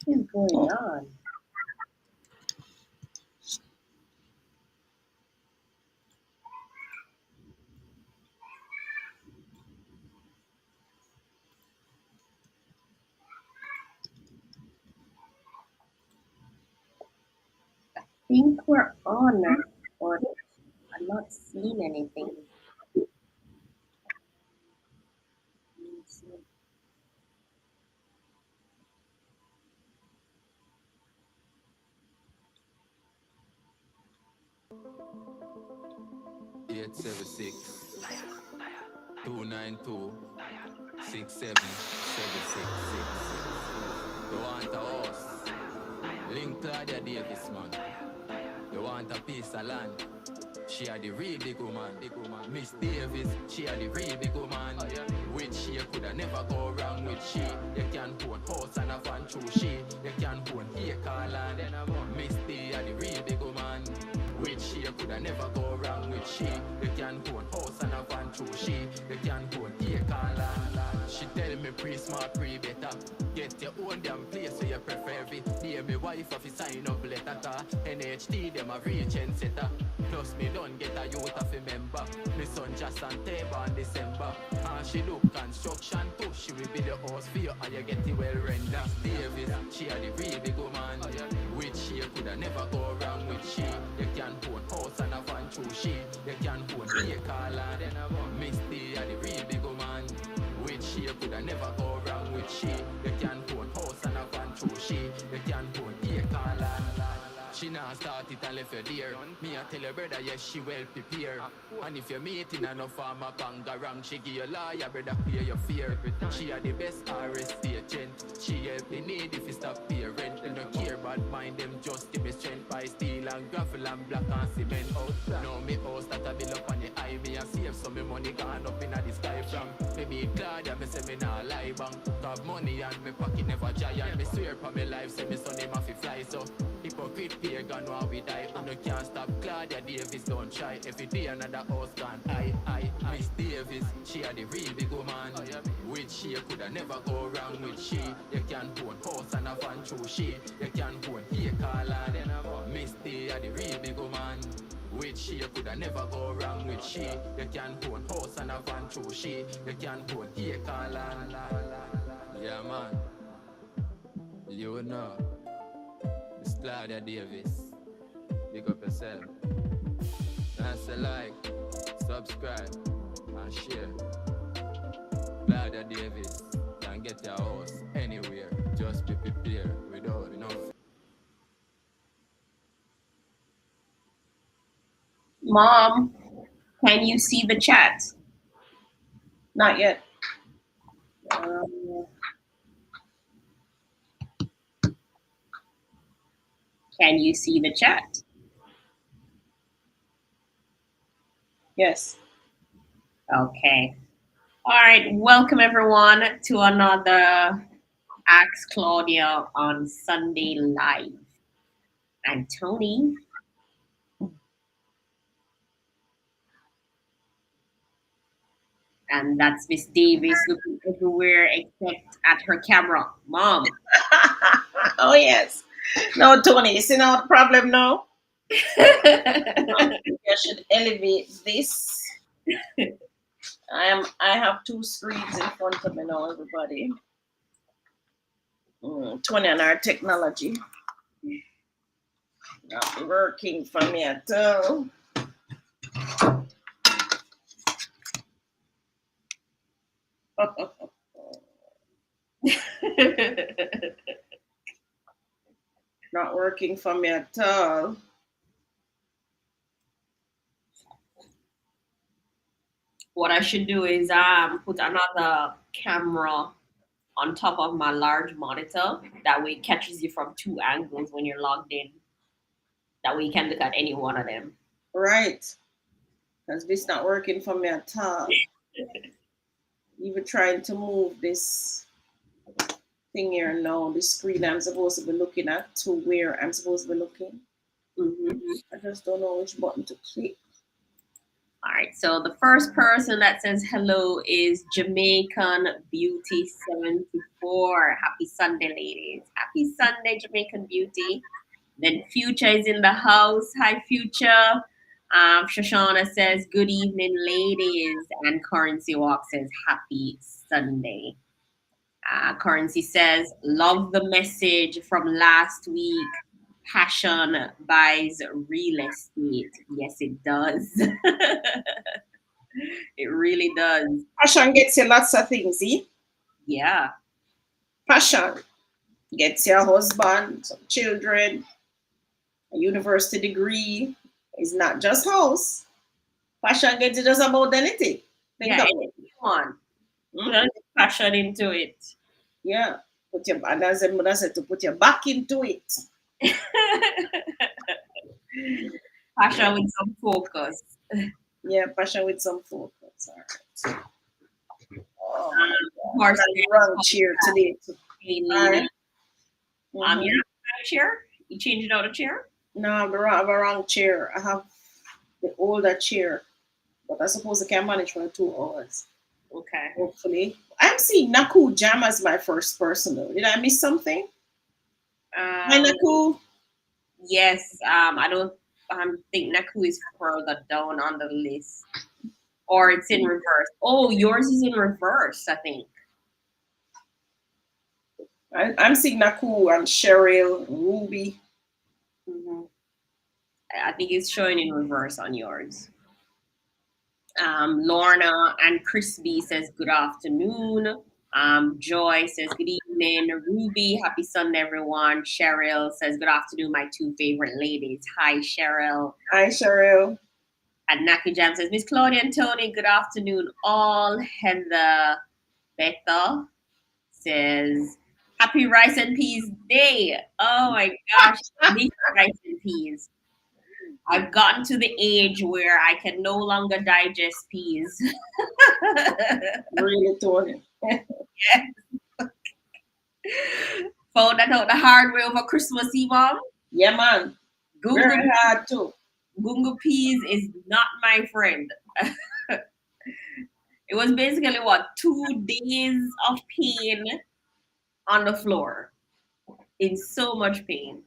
What is going on? I think we're on, but I'm not seeing anything. Let me see. Eight seven six 292 6776. You want a house? Link Claudia Davis, man. You want a piece of land? She are the real big woman. Miss Davis, she are the real big woman. With she, you coulda never go wrong with she. You can own house and a fan through she. You can own acre land. Miss D are the real big woman. With she, you coulda never go wrong with she. You can own house and a van through she. You can own acre land. She tell me pre-smart, pre-better. Get your own damn place so you prefer it. Dear me wife of sign up letter car. NHD them a reach and setter. Plus me don't get a youth of a member. Me son just on table in December. And she do construction too. She will build your house for you and you get it well rendered. Davis, she a the real big woman. With she you coulda never go wrong with she. You can own house and a van through she. You can own acre land. Miss D a the real big woman. With she you coulda never go wrong with she. You can own house and a van through she. You can own acre land. She now start it and left you there. Me I tell your brother, yes, she well prepared. And if you're meeting a no farmer banga wrong, she give you lawyer, brother, clear your fear. She are the best RST agent. She help the need if you stop pay rent. They don't care about mind them, just give me strength by steel and gravel and black and cement out. Now me house that I build up on the eye, me I save some me money gone up in the sky from. Maybe Claudia, me say me nah lie bang. Got money and me pocket never giant. Me swear for me life, say me son him have to fly so. Hypocrite pagan while we die. And no can't stop Claudia Davis, don't try. Every day another house gone. I Miss Davis, she are the real big woman. With she you coulda never go wrong with she. You can own house and a van through she. You can own acre land. Miss D are the real big woman. With she you coulda never go wrong with she. You can own house and a van through she. You can own acre land. Yeah man, you know. Miss Claudia Davis, pick up yourself. That's a like, subscribe, and share. Claudia Davis, can get your house anywhere. Just be prepared without enough. Mom, can you see the chat? Not yet. Can you see the chat? Yes. Okay. All right. Welcome everyone to another Ask Claudia on Sunday Live. I'm Tony. And that's Miss Davis looking everywhere except at her camera. Mom. Oh yes. No, Tony, you see now the problem now? I should elevate this. I have two screens in front of me now, everybody. Tony and our technology. Not working for me at all. Not working for me at all. What I should do is put another camera on top of my large monitor. That way it catches you from two angles when you're logged in. That way you can look at any one of them. Right. Because this not working for me at all. Even trying to move this thing here now, the screen I'm supposed to be looking at to where I'm supposed to be looking. Mm-hmm. I just don't know which button to click. All right, so the first person that says hello is Jamaican Beauty 74. Happy Sunday, ladies. Happy Sunday, Jamaican Beauty. Then Future is in the house. Hi, Future. Shoshana says, good evening, ladies. And Currency Walk says, happy Sunday. Currency says, love the message from last week. Passion buys real estate. Yes, it does. It really does. Passion gets you lots of things, see? Yeah. Passion gets you a husband, some children, a university degree. It's not just house. Passion gets you just about anything. Think Yeah, about anything it. you want. Hmm? Put a passion into it. Yeah. Put your, and as the mother said, to put your back into it. Passion with some focus. Yeah, passion with some focus. All right. Oh my Of God. I course, got the wrong chair today. hey, All lady. right. You're Mm-hmm. not my chair? You changed out a chair? No, I have a wrong chair. I have the older chair, but I suppose I can manage for 2 hours. Okay. Hopefully. I'm seeing Naku Jam as my first person though. Did I miss something? Hi Um, Naku. yes, I don't think Naku is further down on the list. Or it's in reverse. Oh, yours is in reverse, I think. I'm seeing Naku and Cheryl, Ruby. Mhm. I think it's showing in reverse on yours. Lorna and Crispy says good afternoon. Joy says good evening. Ruby, happy Sunday, everyone. Cheryl says good afternoon, my two favorite ladies. Hi, Cheryl. Hi Cheryl. And Naki Jam says Miss Claudia and Tony, good afternoon, all. Heather Bethel says happy rice and peas day. Oh my gosh, miss rice and peas. I've gotten to the age where I can no longer digest peas. Really Tony. Found that out the hard way over Christmas Eve. Mom. Yeah man. Gunga, Very hard too. gunga peas is not my friend. It was basically what 2 days of pain on the floor, in so much pain.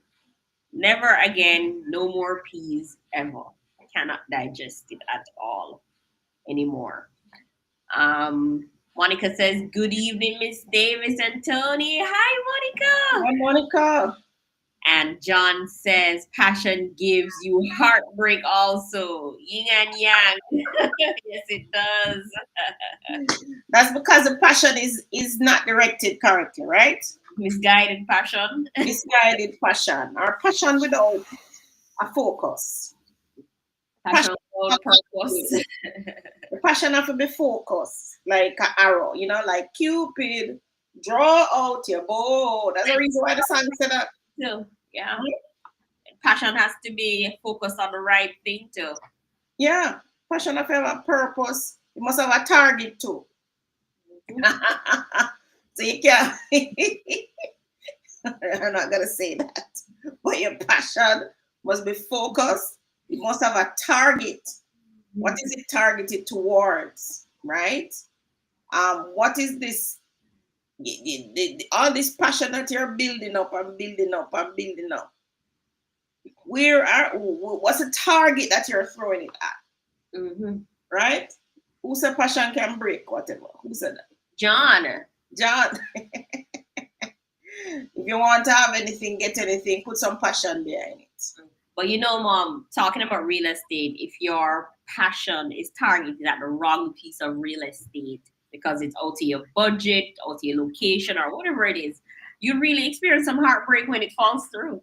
Never again, no more peas ever. I cannot digest it at all anymore. Monica says, good evening, Miss Davis and Tony. Hi, Monica. Hi Monica. And John says, passion gives you heartbreak also. Yin and yang. Yes, it does. That's because the passion is not directed correctly, right? Misguided passion. Misguided passion. Or passion without a focus. Passion without purpose. The passion have to be focused, like an arrow, like Cupid, draw out your bow. That's the reason why the song said that. So, yeah. Passion has to be focused on the right thing too. Yeah, passion have to have a purpose. You must have a target too. So you can't. I'm not gonna say that, but your passion must be focused. You must have a target. What is it targeted towards, right? What is this? All this passion that you're building up and building up and building up. What's the target that you're throwing it at? Mm-hmm. Right? Who said passion can break? Whatever. Who said that? John. John. If you want to have anything, get anything, put some passion behind it. But Mom, talking about real estate, if your passion is targeted at the wrong piece of real estate because it's out of your budget, out of your location, or whatever it is, you really experience some heartbreak when it falls through.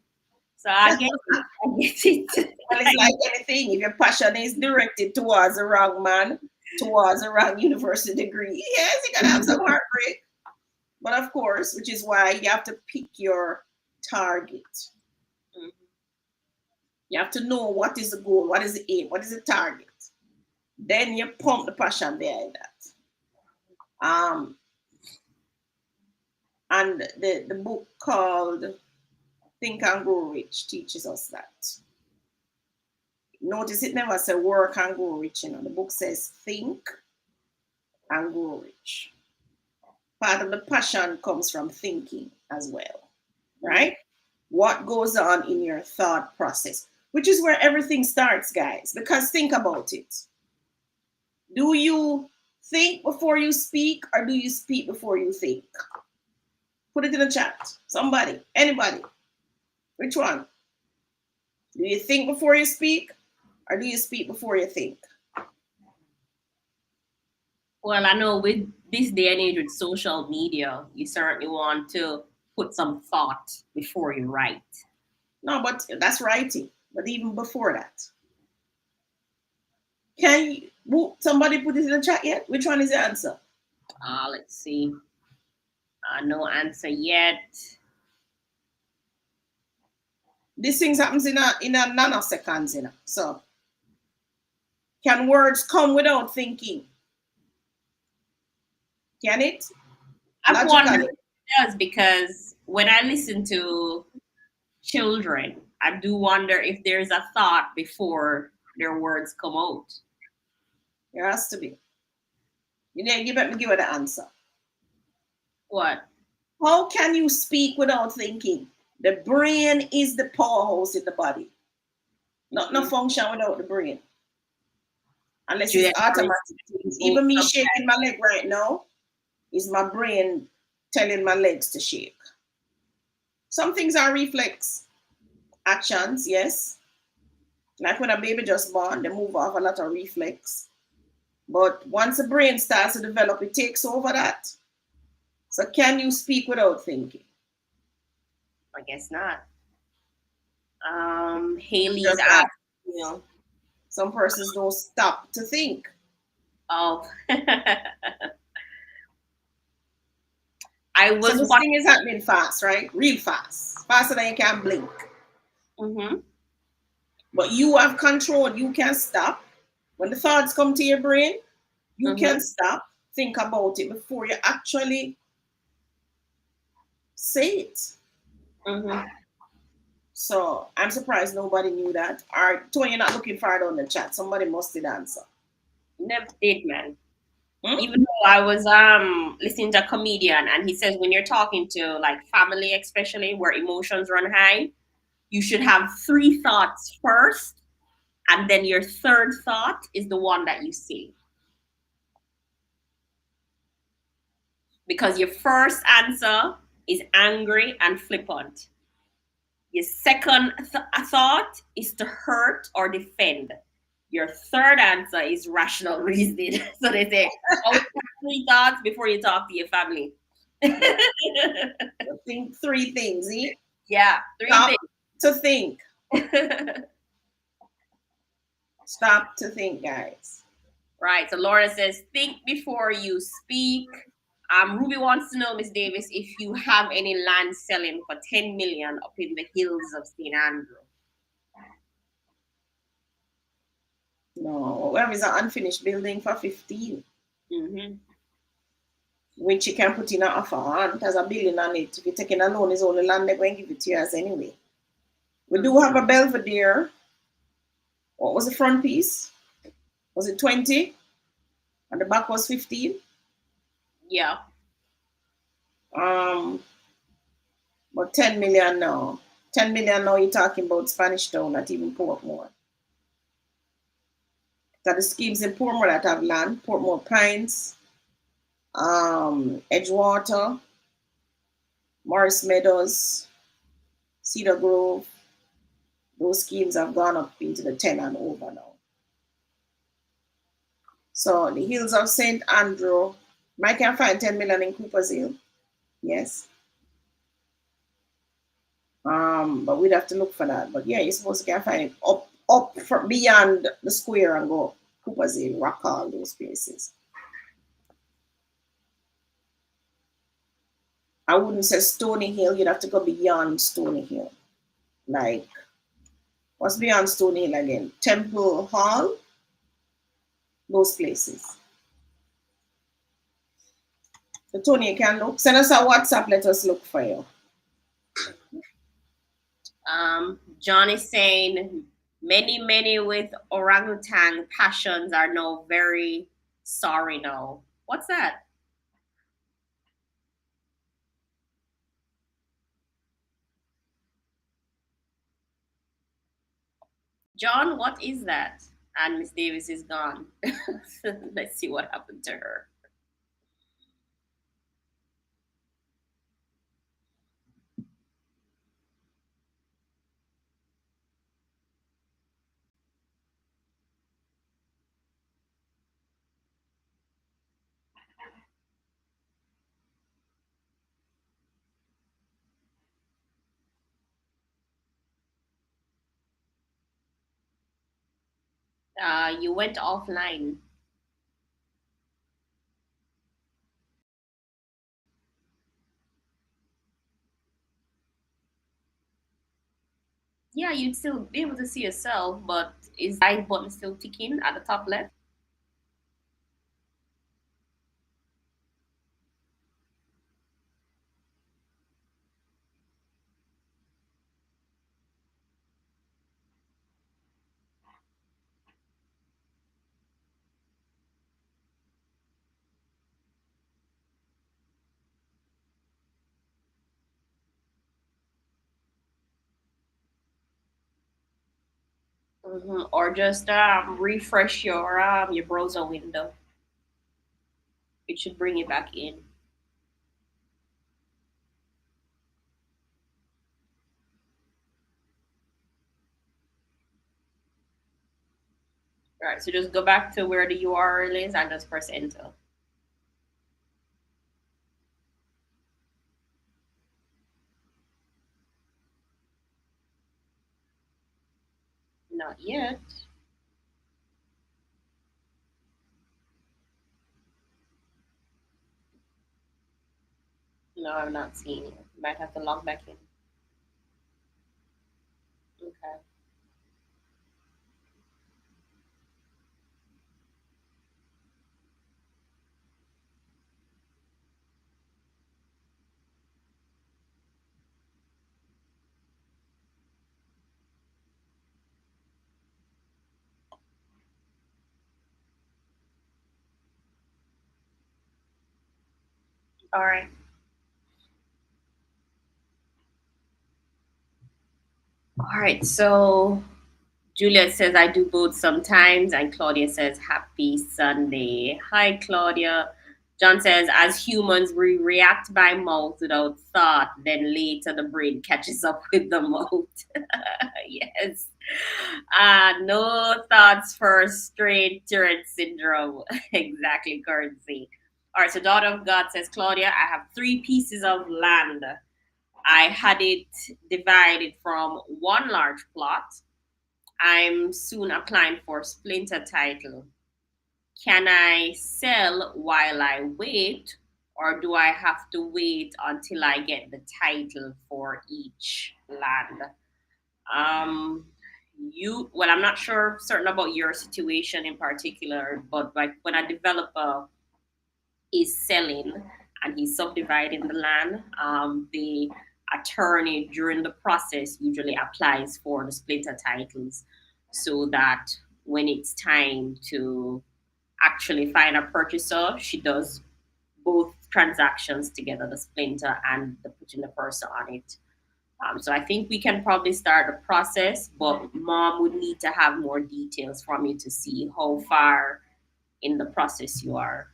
So I get it. I get it. Well, it's like anything. If your passion is directed towards the wrong man, towards the wrong university degree, yes, you're gonna have some heartbreak. But of course, which is why you have to pick your target. Mhm. You have to know what is the goal, what is the aim, what is the target. Then you pump the passion behind that. And the book called Think and Grow Rich teaches us that. Notice it never says work and grow rich. The book says think and grow rich. Part of the passion comes from thinking as well, right? What goes on in your thought process, which is where everything starts, guys. Because think about it. Do you think before you speak, or do you speak before you think? Put it in the chat. Somebody, anybody. Which one? Do you think before you speak, or do you speak before you think? Well, I know with this day and age with social media, you certainly want to put some thought before you write. No, but that's writing. But even before that, can you, somebody put it in the chat yet? Which one is the answer? Let's see. No answer yet. These things happens in a nanoseconds, So can words come without thinking? Can it? I've wondered Logically. if it does, because when I listen to children, I do wonder if there's a thought before their words come out. There has to be. You need to give her the answer. What? How can you speak without thinking? The brain is the powerhouse in the body. Not no function without the brain. Unless it's automatic. Even me shaking my leg right now is my brain telling my legs to shake. Some things are reflex actions, yes. Like when a baby just born, they move off a lot of reflex. But once the brain starts to develop, it takes over that. So can you speak without thinking? I guess not. Haley's asking. Some persons don't stop to think. Oh. I was. So this thing is happening fast, right? Real fast. Faster than you can blink. Mm-hmm. But you have control. You can stop. When the thoughts come to your brain, you can stop, think about it before you actually say it. Mm-hmm. So I'm surprised nobody knew that. Or Tony, you're not looking for it on the chat. Somebody must did answer. Never did, man. Even though I was listening to a comedian, and he says when you're talking to like family, especially where emotions run high, you should have 3 thoughts first, and then your third thought is the one that you say. Because your first answer is angry and flippant. Your second thought is to hurt or defend. Your third answer is rational reasoning. So they say, always have 3 thoughts before you talk to your family. Think 3 things, eh? Yeah, 3 Stop things. to think. Stop to think, guys. Right. So Laura says, think before you speak. Ruby wants to know, Miss Davis, if you have any land selling for 10 million up in the hills of St. Andrew. No, where is an unfinished building for 15? Mm-hmm. Which you can put in an offer on. It has a building on it. If you're taking a loan, it's only land they're going to give it to you as anyway. We do have a Belvedere. What was the front piece? Was it 20? And the back was 15? Yeah. But 10 million now. 10 million now, you're talking about Spanish Town, not even Portmore. So the schemes in Portmore that have land, Portmore Pines, Edgewater, Morris Meadows, Cedar Grove, those schemes have gone up into the 10 and over now. So the hills of St. Andrew, I can find 10 million in Cooper's Hill. Yes. But we'd have to look for that. But yeah, you're supposed to can find it up for beyond the square and go Cooper's Hill, Rock Hall, those places. I wouldn't say Stony Hill, you'd have to go beyond Stony Hill. Like, what's beyond Stony Hill again? Temple Hall, those places. So Tony, you can look. Send us a WhatsApp, let us look for you. John is saying Many with orangutan passions are now very sorry now. What's that? John, what is that? And Miss Davis is gone. Let's see what happened to her. You went offline. Yeah, you'd still be able to see yourself, but is the light button still ticking at the top left? Or just refresh your browser window. It should bring it back in. All right, so just go back to where the URL is and just press enter. Not yet. No, I'm not seeing it. Might have to log back in. Okay. All right. All right. So Juliet says I do both sometimes, and Claudia says happy Sunday. Hi, Claudia. John says, as humans, we react by mouth without thought, then later the brain catches up with the mouth. Yes. No thoughts first, straight Tourette syndrome. Exactly, currency. All right, so Daughter of God says, Claudia, I have 3 pieces of land. I had it divided from one large plot. I'm soon applying for splinter title. Can I sell while I wait, or do I have to wait until I get the title for each land? Um, I'm not sure certain about your situation in particular, but like when a developer is selling and he's subdividing the land, the attorney during the process usually applies for the splinter titles so that when it's time to actually find a purchaser, she does both transactions together, the splinter and the putting the person on it. So I think we can probably start the process, but mom would need to have more details from you to see how far in the process you are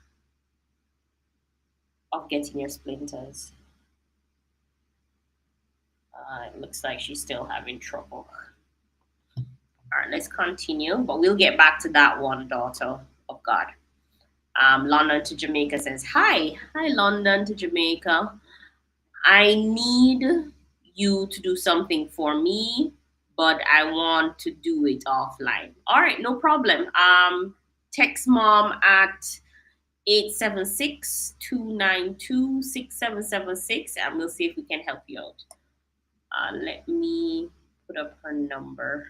of getting your splinters. It looks like she's still having trouble. All right, let's continue, but we'll get back to that one, daughter of God. London to Jamaica says, Hi. Hi, London to Jamaica. I need you to do something for me, but I want to do it offline. All right, no problem. Text mom at 876-292-6776, and we'll see if we can help you out. Let me put up her number.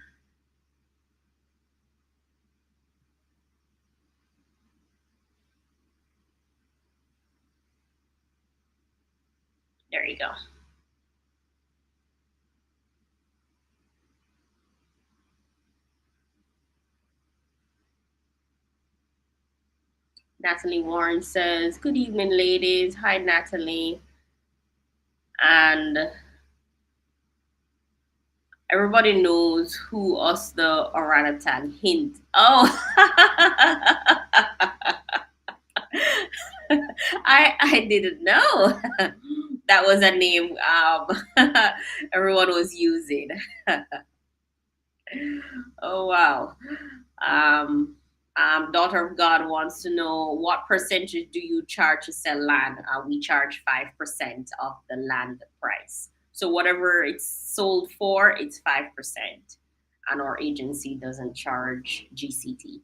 There you go. Natalie Warren says, "Good evening, ladies." Hi, Natalie. And everybody knows who us the orangutan hint. Oh, I didn't know that was a name everyone was using. Oh wow. Um, Daughter of God wants to know what percentage do you charge to sell land? We charge 5% of the land price. So whatever it's sold for, it's 5%, and our agency doesn't charge GCT.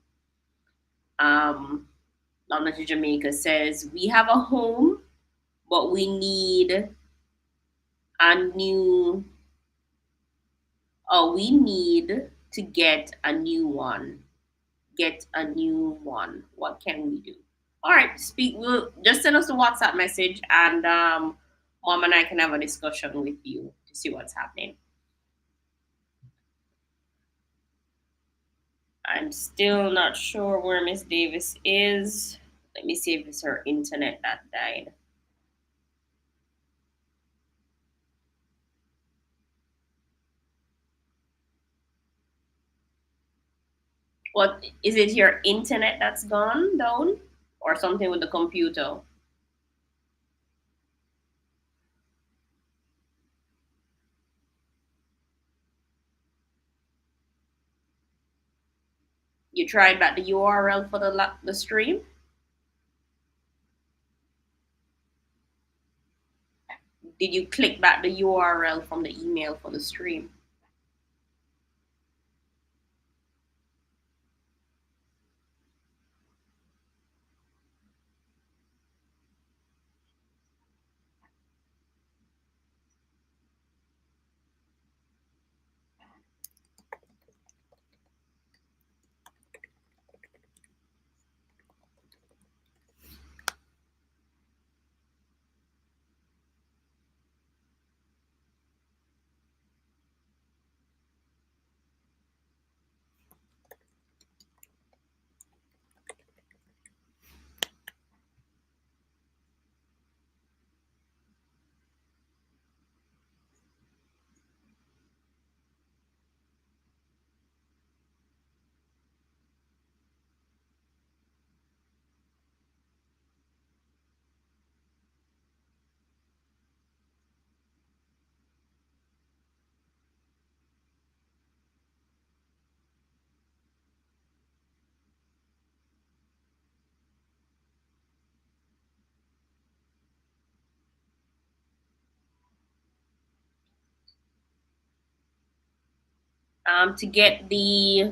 Um, London to Jamaica says we have a home, but we need a new. Oh, we need to get a new one. Get a new one. What can we do? All right, speak. We'll just send us a WhatsApp message, and Mom and I can have a discussion with you to see what's happening. I'm still not sure where Miss Davis is. Let me see if it's her internet that died. What is it? Your internet that's gone down, or something with the computer? You tried back the URL for the stream. Did you click back the URL from the email for the stream? To get the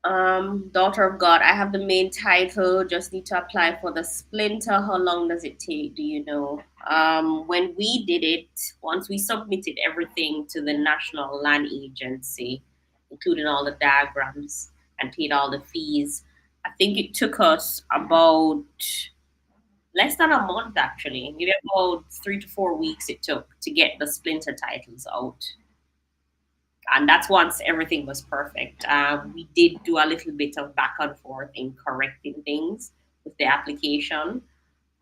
Daughter of God, I have the main title. Just need to apply for the splinter. How long does it take? Do you know? When we did it, once we submitted everything to the National Land Agency, including all the diagrams and paid all the fees, I think it took us about less than a month actually, maybe about 3 to 4 weeks it took to get the splinter titles out. And that's once everything was perfect. We did do a little bit of back and forth in correcting things with the application.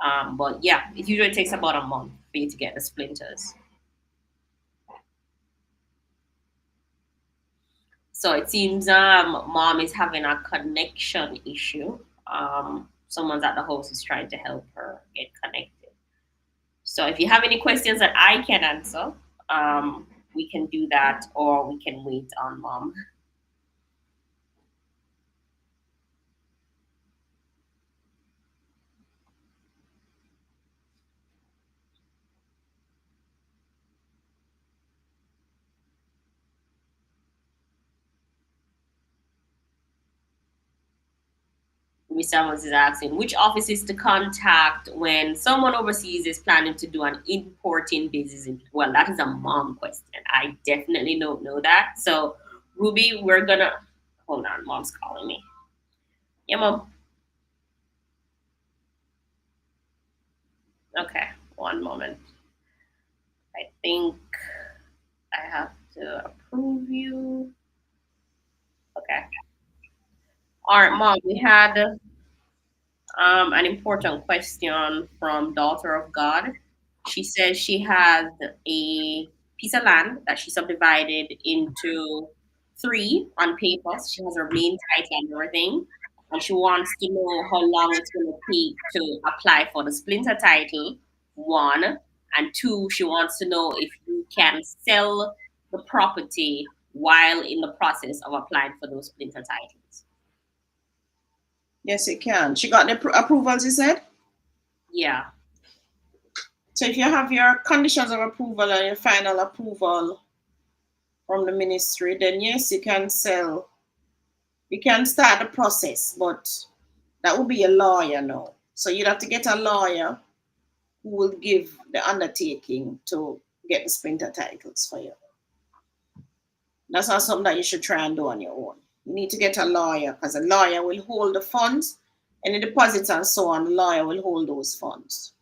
But yeah, it usually takes about a month for you to get the splinters. So it seems mom is having a connection issue. Someone's at the house is trying to help her get connected. So if you have any questions that I can answer, we can do that or we can wait on mom. Miss Amos is asking which offices to contact when someone overseas is planning to do an importing business. Well, that is a mom question. I definitely don't know that. So, Ruby, we're gonna hold on. Mom's calling me. Yeah, mom. Okay, one moment. I think I have to approve you. Okay. All right, mom. We had An important question from Daughter of God. She says she has a piece of land that she subdivided into three on paper. So she has her main title and everything. And she wants to know how long it's going to take to apply for the splinter title, one. And two, she wants to know if you can sell the property while in the process of applying for those splinter titles. Yes, you can. She got the approvals, you said? Yeah. So if you have your conditions of approval and your final approval from the ministry, then yes, you can sell. You can start the process, but that would be a lawyer now. So you'd have to get a lawyer who will give the undertaking to get the splinter titles for you. That's not something that you should try and do on your own. You need to get a lawyer because a lawyer will hold the funds, any deposits and so on. The lawyer will hold those funds.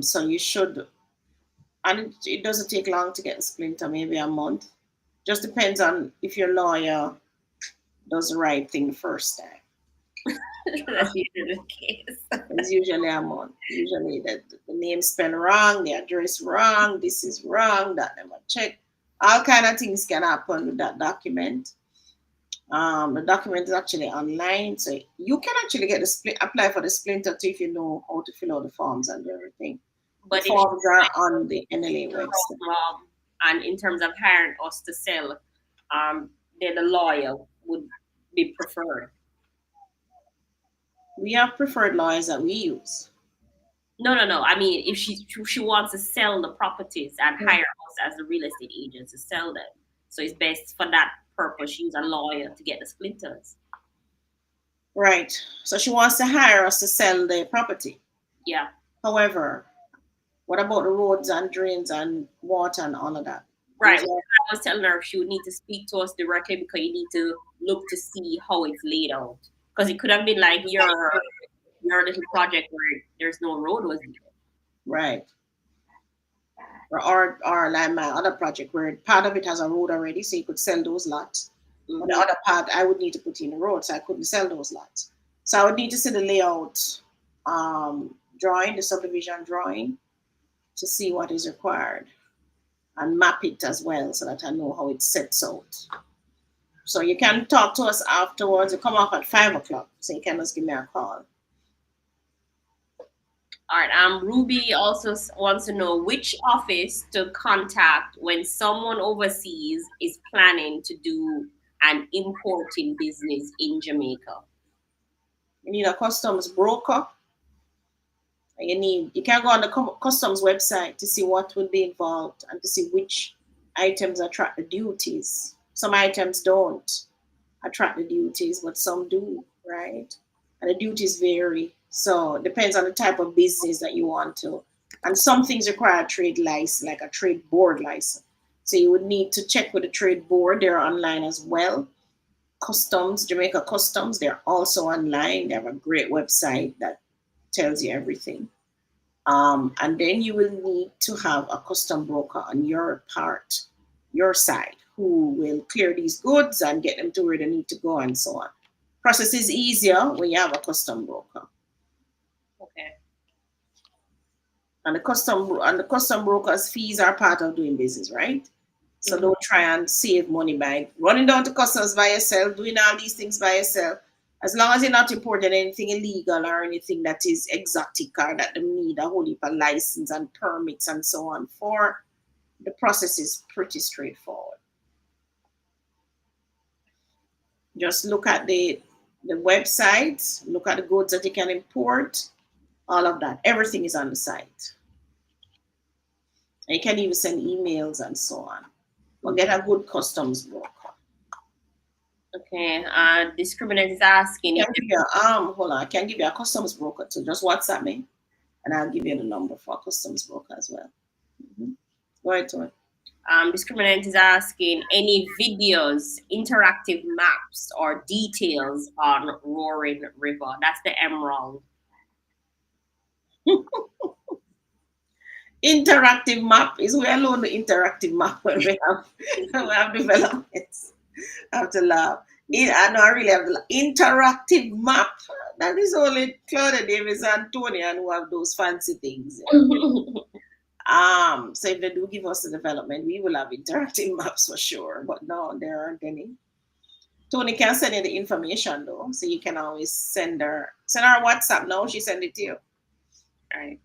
So you should, and it doesn't take long to get a splinter, maybe a month. Just depends on if your lawyer does the right thing the first time. That's usually the case. It's usually a month. Usually the name spelled wrong, the address wrong, this is wrong, that never check. All kind of things can happen with that document. The document is actually online, so you can actually get the apply for the splinter too if you know how to fill out the forms and everything. The But if forms are on the NLA website. and in terms of hiring us to sell, um, then the lawyer would be preferred. We have preferred lawyers that we use. No, no, no. I mean, if she wants to sell the properties and hire us as the real estate agents to sell them, so it's best for that purpose use a lawyer to get the splinters. Right. So she wants to hire us to sell the property. Yeah. However, what about the roads and drains and water and all of that? Right. Well, I was telling her she would need to speak to us directly because you need to look to see how it's laid out. Because it could have been like your little project where there's no road was needed. Right. Or like my other project where part of it has a road already, so you could sell those lots. Mm-hmm. But the other part, I would need to put in a road, so I couldn't sell those lots. So I would need to see the layout drawing, the subdivision drawing, to see what is required and map it as well so that I know how it sets out. So you can talk to us afterwards. You come up at 5 o'clock, so you can just give me a call. All right. Ruby also wants to know which office to contact when someone overseas is planning to do an importing business in Jamaica. You need a customs broker. You can go on the customs website to see what will be involved and to see which items attract the duties. Some items don't attract the duties, but some do, right? And the duties vary. So it depends on the type of business that you want to. And some things require a trade license, like a trade board license. So you would need to check with the trade board. They're online as well. Customs, Jamaica Customs, they're also online. They have a great website that tells you everything. And then you will need to have a custom broker on your part, your side, who will clear these goods and get them to where they need to go and so on. Process is easier when you have a custom broker. Okay. And the custom broker's fees are part of doing business, right? So don't try and save money by running down to customs by yourself, doing all these things by yourself. As long as you're not importing anything illegal or anything that is exotic or that they need a whole heap of license and permits and so on for, the process is pretty straightforward. Just look at the website, look at the goods that you can import, all of that. Everything is on the site. And you can even send emails and so on. Or get a good customs broker. Okay. Discriminant is asking. Hold on. I can give you a customs broker too. Just WhatsApp me, and I'll give you the number for a customs broker as well. Mm-hmm. Go ahead, Tori. Discriminant is asking any videos, interactive maps, or details on Roaring River. That's the Emerald. Interactive map is we alone the interactive map when we have developments. I have to laugh. I know I really have the interactive map. That is only Claudia Davis and Tony and who have those fancy things. So if they do give us the development, we will have interactive maps for sure. But no, there aren't any. Tony can send you the information though, so you can always send her WhatsApp. No, she send it to you. Right.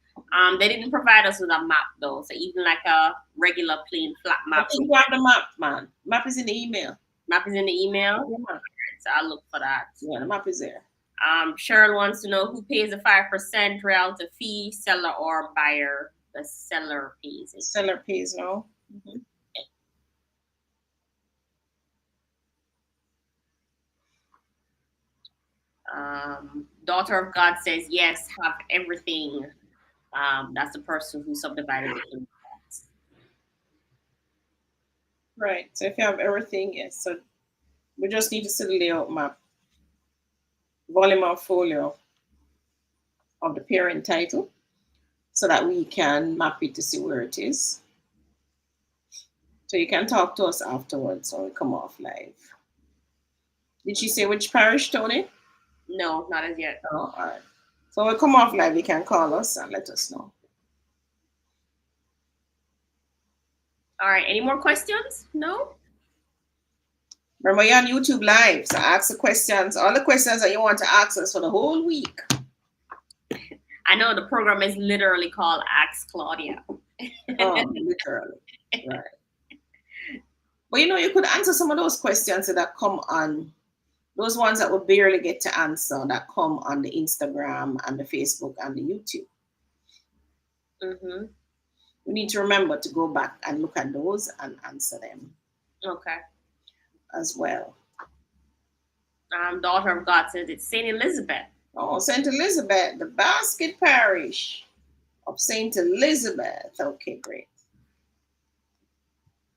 They didn't provide us with a map though, so even like a regular plain flat I map. think you have the map, man. Map is in the email. Map is in the email, Yeah, so I'll look for that. yeah, the map is there. Cheryl wants to know who pays the 5% royalty fee, seller or buyer. The seller pays it. Seller pays no. Mhm. Daughter of God says yes, have everything. That's the person who subdivided it. Right. So if you have everything, yes. So we just need to see the layout map, volume of folio of the parent title, so that we can map it to see where it is. So you can talk to us afterwards when we come off live. Did she say which parish, Tony? No, not as yet. Oh, all right. So when we come off live, you can call us and let us know. All right. Any more questions? No? Remember, you're on YouTube Live, so ask the questions, all the questions that you want to ask us for the whole week. I know the program is literally called Ask Claudia. Oh, literally. Right. But you could answer some of those questions that come on, those ones that we barely get to answer that come on the Instagram and the Facebook and the YouTube. Mm-hmm. We need to remember to go back and look at those and answer them Okay. as well. Daughter of God says it's Saint Elizabeth. Oh, St. Elizabeth, the Basket Parish of St. Elizabeth. Okay, great.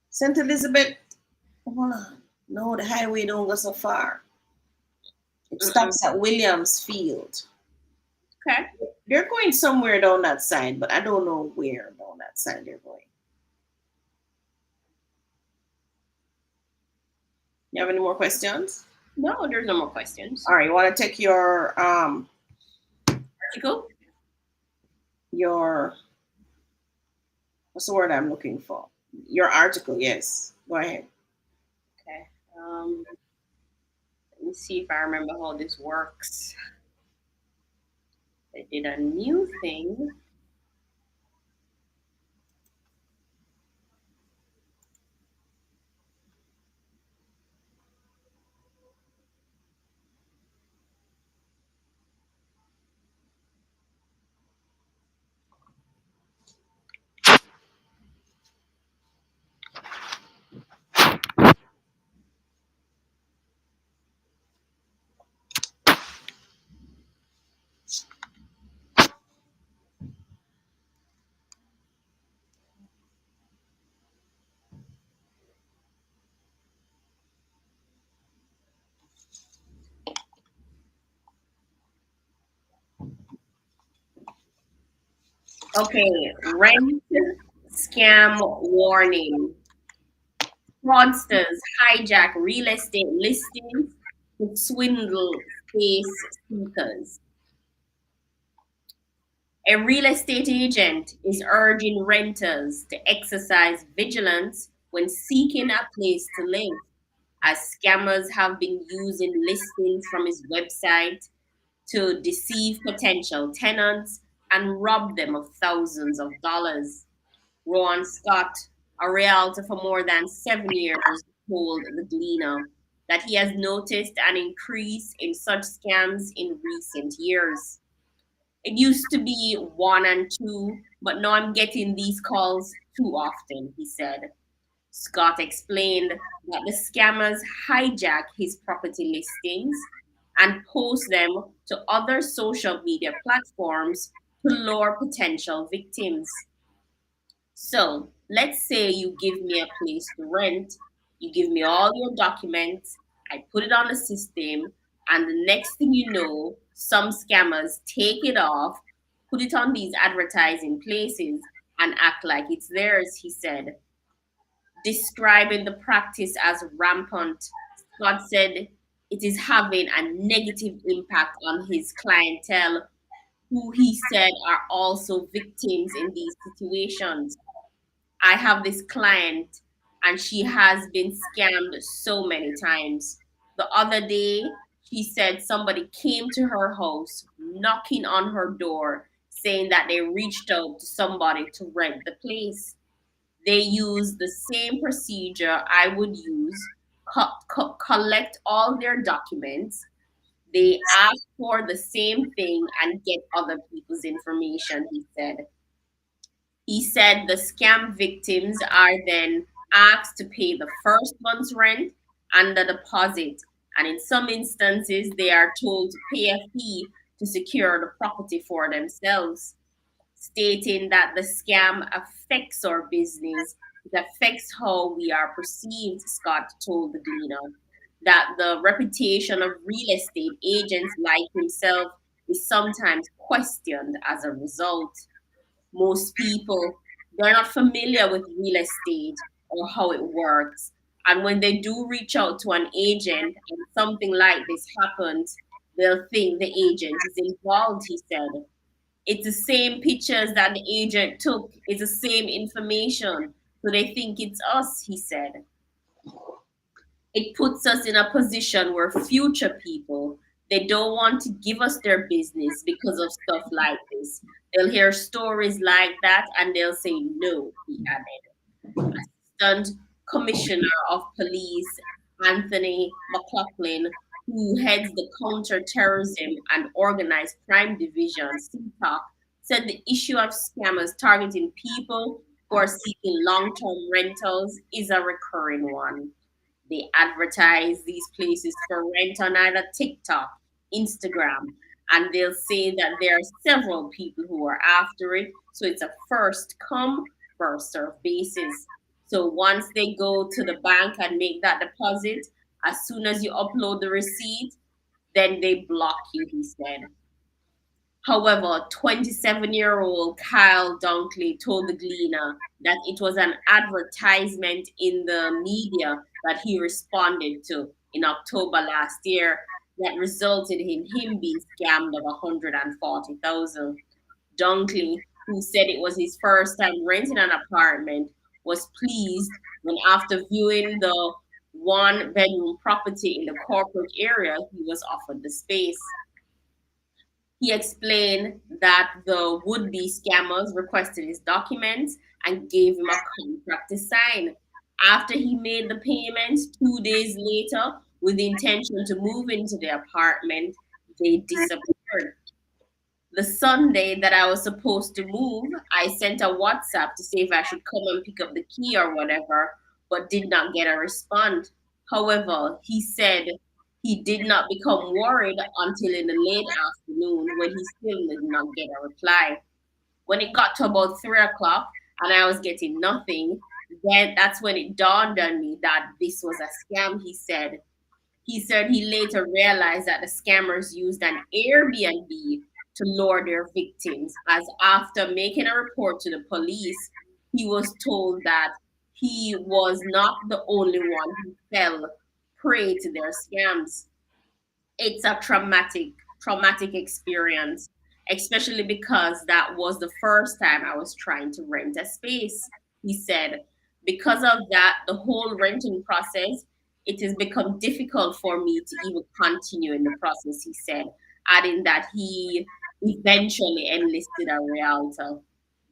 St. Elizabeth, hold on. No, the highway don't go so far. It stops at Williams Field. Okay. They're going somewhere down that side, but I don't know where down that side they're going. You have any more questions? No, there's no more questions. All right, you want to take your Article? what's the word I'm looking for? Your article, yes. Go ahead. Okay. Let me see if I remember how this works. They did a new thing. Okay, rent scam warning. Fraudsters hijack real estate listings to swindle space seekers. A real estate agent is urging renters to exercise vigilance when seeking a place to live, as scammers have been using listings from his website to deceive potential tenants and rob them of thousands of dollars. Rowan Scott, a realtor for more than 7 years, told the Gleaner that he has noticed an increase in such scams in recent years. It used to be one and two, but now I'm getting these calls too often, he said. Scott explained that the scammers hijack his property listings and post them to other social media platforms to lure potential victims. So let's say you give me a place to rent, you give me all your documents, I put it on the system, and the next thing you know, some scammers take it off, put it on these advertising places, and act like it's theirs, he said, describing the practice as rampant. Scott said it is having a negative impact on his clientele, who he said are also victims in these situations. I have this client and she has been scammed so many times. The other day, she said somebody came to her house knocking on her door saying that they reached out to somebody to rent the place. They used the same procedure I would use, collect all their documents. They ask for the same thing and get other people's information, he said. He said the scam victims are then asked to pay the first month's rent and the deposit, and in some instances, they are told to pay a fee to secure the property for themselves, stating that the scam affects our business. It affects how we are perceived, Scott told the Gleaner. That the reputation of real estate agents like himself is sometimes questioned as a result. Most people, they're not familiar with real estate or how it works. And when they do reach out to an agent and something like this happens, they'll think the agent is involved, he said. It's the same pictures that the agent took, it's the same information. So they think it's us, he said. It puts us in a position where future people, they don't want to give us their business because of stuff like this. They'll hear stories like that and they'll say no, he added. Assistant Commissioner of Police Anthony McLaughlin, who heads the Counterterrorism and Organized Crime Division, CTOC, said the issue of scammers targeting people who are seeking long-term rentals is a recurring one. They advertise these places for rent on either TikTok, Instagram, and they'll say that there are several people who are after it. So it's a first come, first serve basis. So once they go to the bank and make that deposit, as soon as you upload the receipt, then they block you, he said. However, 27-year-old Kyle Dunkley told the Gleaner that it was an advertisement in the media that he responded to in October last year that resulted in him being scammed of 140,000. Dunkley, who said it was his first time renting an apartment, was pleased when after viewing the one-bedroom property in the corporate area, he was offered the space. He explained that the would be scammers requested his documents and gave him a contract to sign. After he made the payments 2 days later, with the intention to move into the apartment, they disappeared. The Sunday that I was supposed to move, I sent a WhatsApp to say if I should come and pick up the key or whatever, but did not get a response. However, he said he did not become worried until in the late afternoon when he still did not get a reply. When it got to about 3 o'clock and I was getting nothing, then that's when it dawned on me that this was a scam, he said. He said he later realized that the scammers used an Airbnb to lure their victims, as after making a report to the police, he was told that he was not the only one who fell prey to their scams. It's a traumatic experience, especially because that was the first time I was trying to rent a space, he said. Because of that, the whole renting process, it has become difficult for me to even continue in the process, he said, adding that he eventually enlisted a realtor.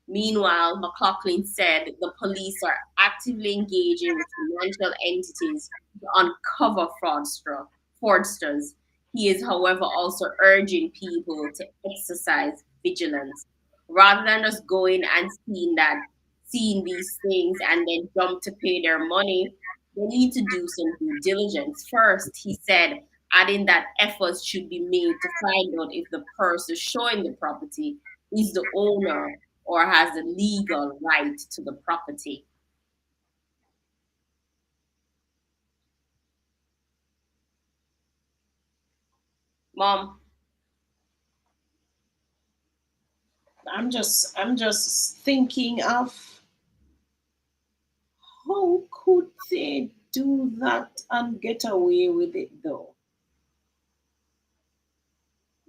Meanwhile, McLaughlin said the police are actively engaging with financial entities to uncover fraudsters. He is, however, also urging people to exercise vigilance rather than just going and seeing these things and then jump to pay their money. They need to do some due diligence first, he said, adding that efforts should be made to find out if the person showing the property is the owner or has the legal right to the property. Mom, I'm just thinking of how could they do that and get away with it though?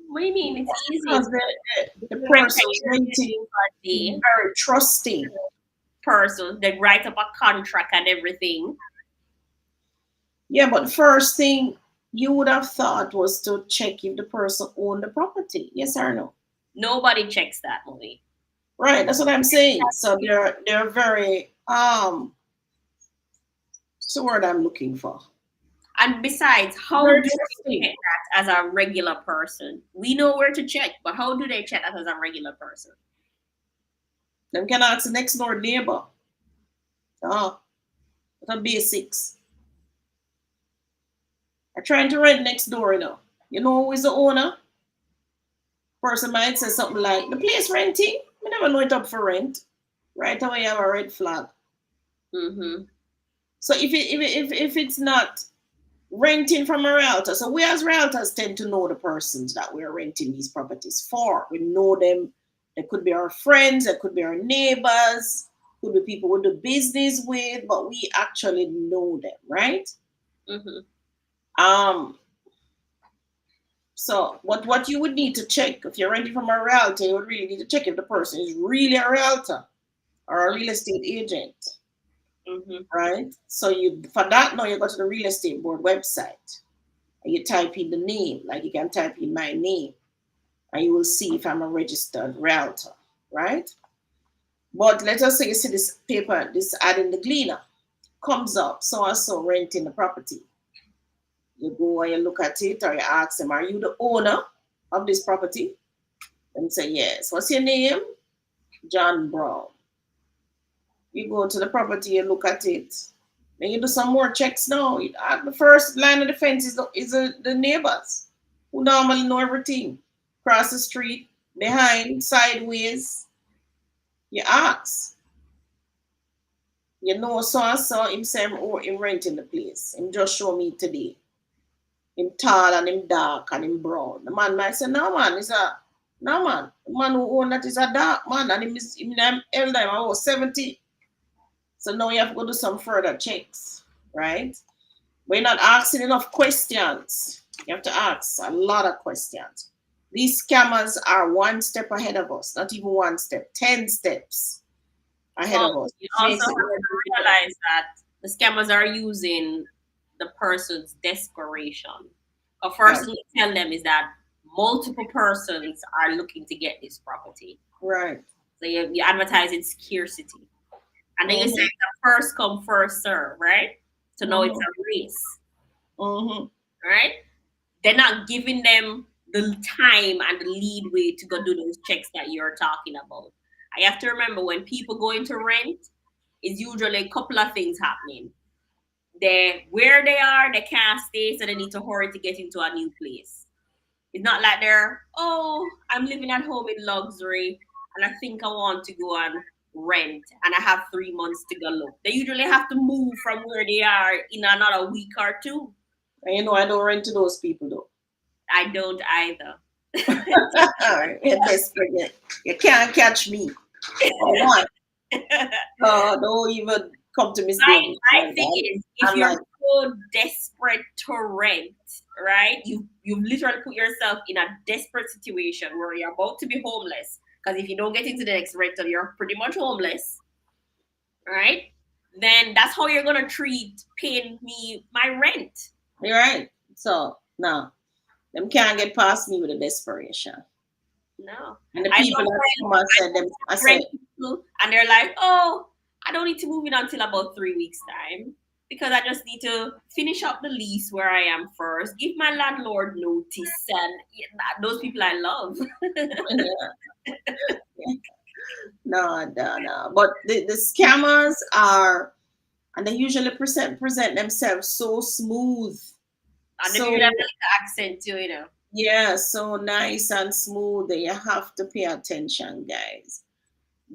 What do you mean? It's easy. Because the You rent person a renting is day very trusting. person. They write up a contract and everything. Yeah, but the first thing you would have thought was to check if the person owned the property. Yes or no? Nobody checks that movie. Right, that's what I'm saying. So they're very what's the word I'm looking for? And besides, how Very do they trusting. check that as a regular person? We know where to check, but how do they check that as a regular person? Them can ask the next door neighbor. Ah, the basics. I'm trying to rent next door, you know. You know who is the owner? Person might say something like, the place renting? We never know it up for rent. Right away you have a red flag. Mm-hmm. So if it's not renting from a realtor, so we as realtors tend to know the persons that we're renting these properties for. We know them. They could be our friends, they could be our neighbors, could be people we do business with, but we actually know them, right? Mm-hmm. Um, so what you would need to check if you're renting from a realtor, you would really need to check if the person is really a realtor or a real estate agent, Mm-hmm. right? So you for that now you go to the real estate board website and you type in the name, like you can type in my name, and you will see if I'm a registered realtor, right? But let us say you see this paper, this ad in the Gleaner comes up, so and so renting the property. You go and you look at it, or you ask them, "Are you the owner of this property?" And say, "Yes." What's your name? John Brown. You go to the property, you look at it. Then you do some more checks now. The first line of defense is the neighbors who normally know everything. Cross the street, behind, sideways. You ask. You know so and so him say him renting the place. Him just show me today. Him tall and him dark and him brown. The man might say, no man, it's a no man. The man who own that is a dark man and him elder him about 70. So now you have to go do some further checks, right? We're not asking enough questions. You have to ask a lot of questions. These scammers are one step ahead of us, not even one step, 10 steps ahead Well, of us, you which also makes it have more to difficult. realize that the scammers are using the person's desperation. A first Right, thing you tell them is that multiple persons are looking to get this property. right. So you advertise in scarcity. And then you say Mm-hmm, the first come, first serve, right? To know it's mm-hmm, a race, mm-hmm. right? They're not giving them the time and the leadway to go do those checks that you're talking about. I have to remember when people go into rent, is usually a couple of things happening. They where they are, they can't stay, so they need to hurry to get into a new place. It's not like they're, oh, I'm living at home in luxury and I think I want to go and rent and I have 3 months to go look. They usually have to move from where they are in another week or two. And you know, I don't rent to those people though. I don't either. You're desperate. You can't catch me. For one, don't even come to Miss Davis My like thing that. is, if I'm you're like, so desperate to rent, right? You've literally put yourself in a desperate situation where you're about to be homeless. Because if you don't get into the next rental, you're pretty much homeless, right? Then that's how you're gonna treat paying me my rent. you're right. So, no, them can't get past me with a desperation. No, And the I people love that when come and said them, I said, rent people and they're like, "Oh, I don't need to move in until about 3 weeks time because I just need to finish up the lease where I am first, give my landlord notice, and yeah, those people I love." no, no, no. But the scammers are, and they usually present themselves so smooth, And they usually have so the accent too, you know. yeah, so nice and smooth that you have to pay attention, guys.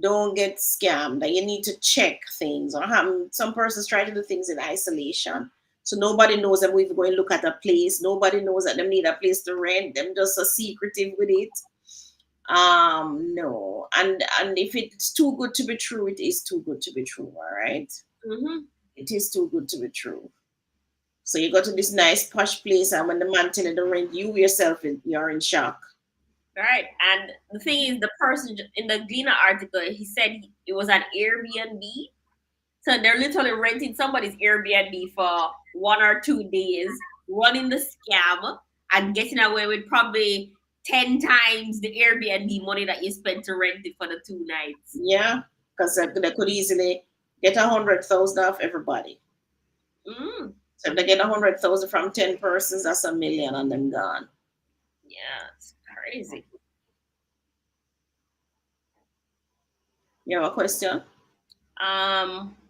Don't get scammed. That you need to check things. Or some persons try to do things in isolation. So nobody knows that we're going to look at a place. Nobody knows that they need a place to rent. Them just so secretive with it. No. And if it's too good to be true, it is too good to be true. All right. Mm-hmm. It is too good to be true. So you go to this nice posh place, and when the man tell you the rent, you yourself you're in shock. All right. And the thing is, the person in the Gleaner article, he said it was an Airbnb. So they're literally renting somebody's Airbnb for 1 or 2 days, running the scam and getting away with probably 10 times the Airbnb money that you spent to rent it for the 2 nights. Yeah, because they could easily get 100,000 off everybody. Mm, So if they get 100,000 from 10 persons, that's 1 million and them gone. yeah, it's crazy. You have a question?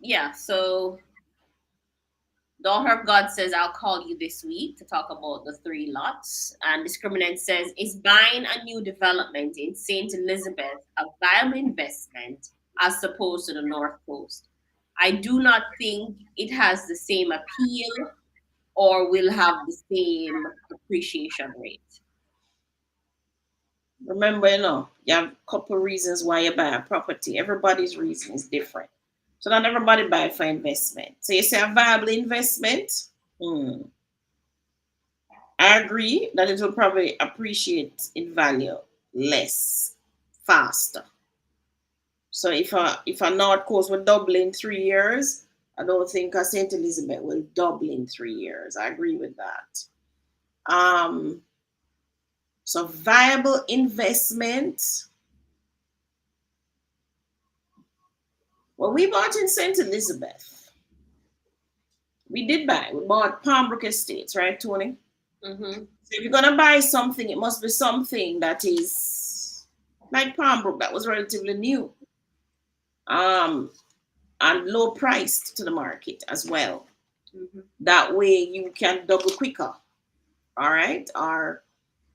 Yeah, so Daughter of God says, I'll call you this week to talk about the 3 lots. And Discriminant says, is buying a new development in St. Elizabeth a viable investment as opposed to the North Coast? I do not think it has the same appeal or will have the same appreciation rate. Remember, you have a couple reasons why you buy a property. Everybody's reason is different. So not everybody buy for investment. So you say a viable investment. Hmm. I agree that it will probably appreciate in value less, faster. So if a North Coast will double in 3 years, I don't think a St. Elizabeth will double in 3 years. I agree with that. Um, so viable investment. Well, we bought in St. Elizabeth. We did buy. We bought Palmbrook Estates, right, Tony? Mm-hmm. So if you're gonna buy something, it must be something that is like Palmbrook that was relatively new, um, and low priced to the market as well. Mm-hmm. That way you can double quicker, all right, or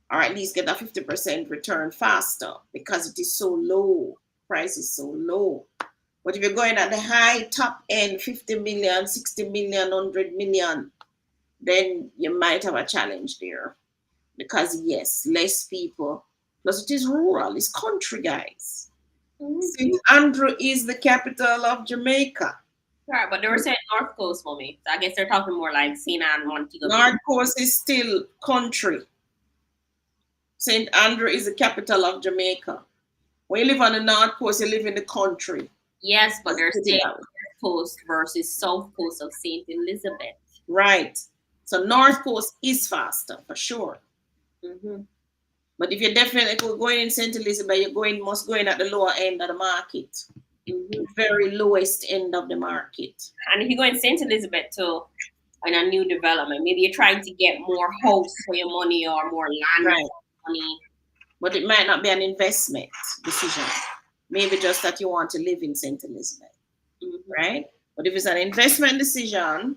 at least get a 50% return faster because it is so low. Price is so low. But if you're going at the high top end, 50 million, 60 million, 100 million, then you might have a challenge there. Because, yes, less people. Plus, it is rural, it's country, guys. Mm-hmm. St. Andrew is the capital of Jamaica. Right, but they were saying North Coast for me. So I guess they're talking more like St. Anne, Montego Bay. North Coast is still country. St. Andrew is the capital of Jamaica. When you live on the North Coast, you live in the country. Yes, but Let's they're put it saying that way. North Coast versus South Coast of St. Elizabeth. Right. So North Coast is faster for sure. Mm-hmm. But if you're definitely going in St. Elizabeth, must go in at the lower end of the market. Mm-hmm. Very lowest end of the market. And if you go in St. Elizabeth too, in a new development, maybe you're trying to get more house for your money or more land Right. for money. But it might not be an investment decision. Maybe just that you want to live in St. Elizabeth. Mm-hmm. Right? But if it's an investment decision,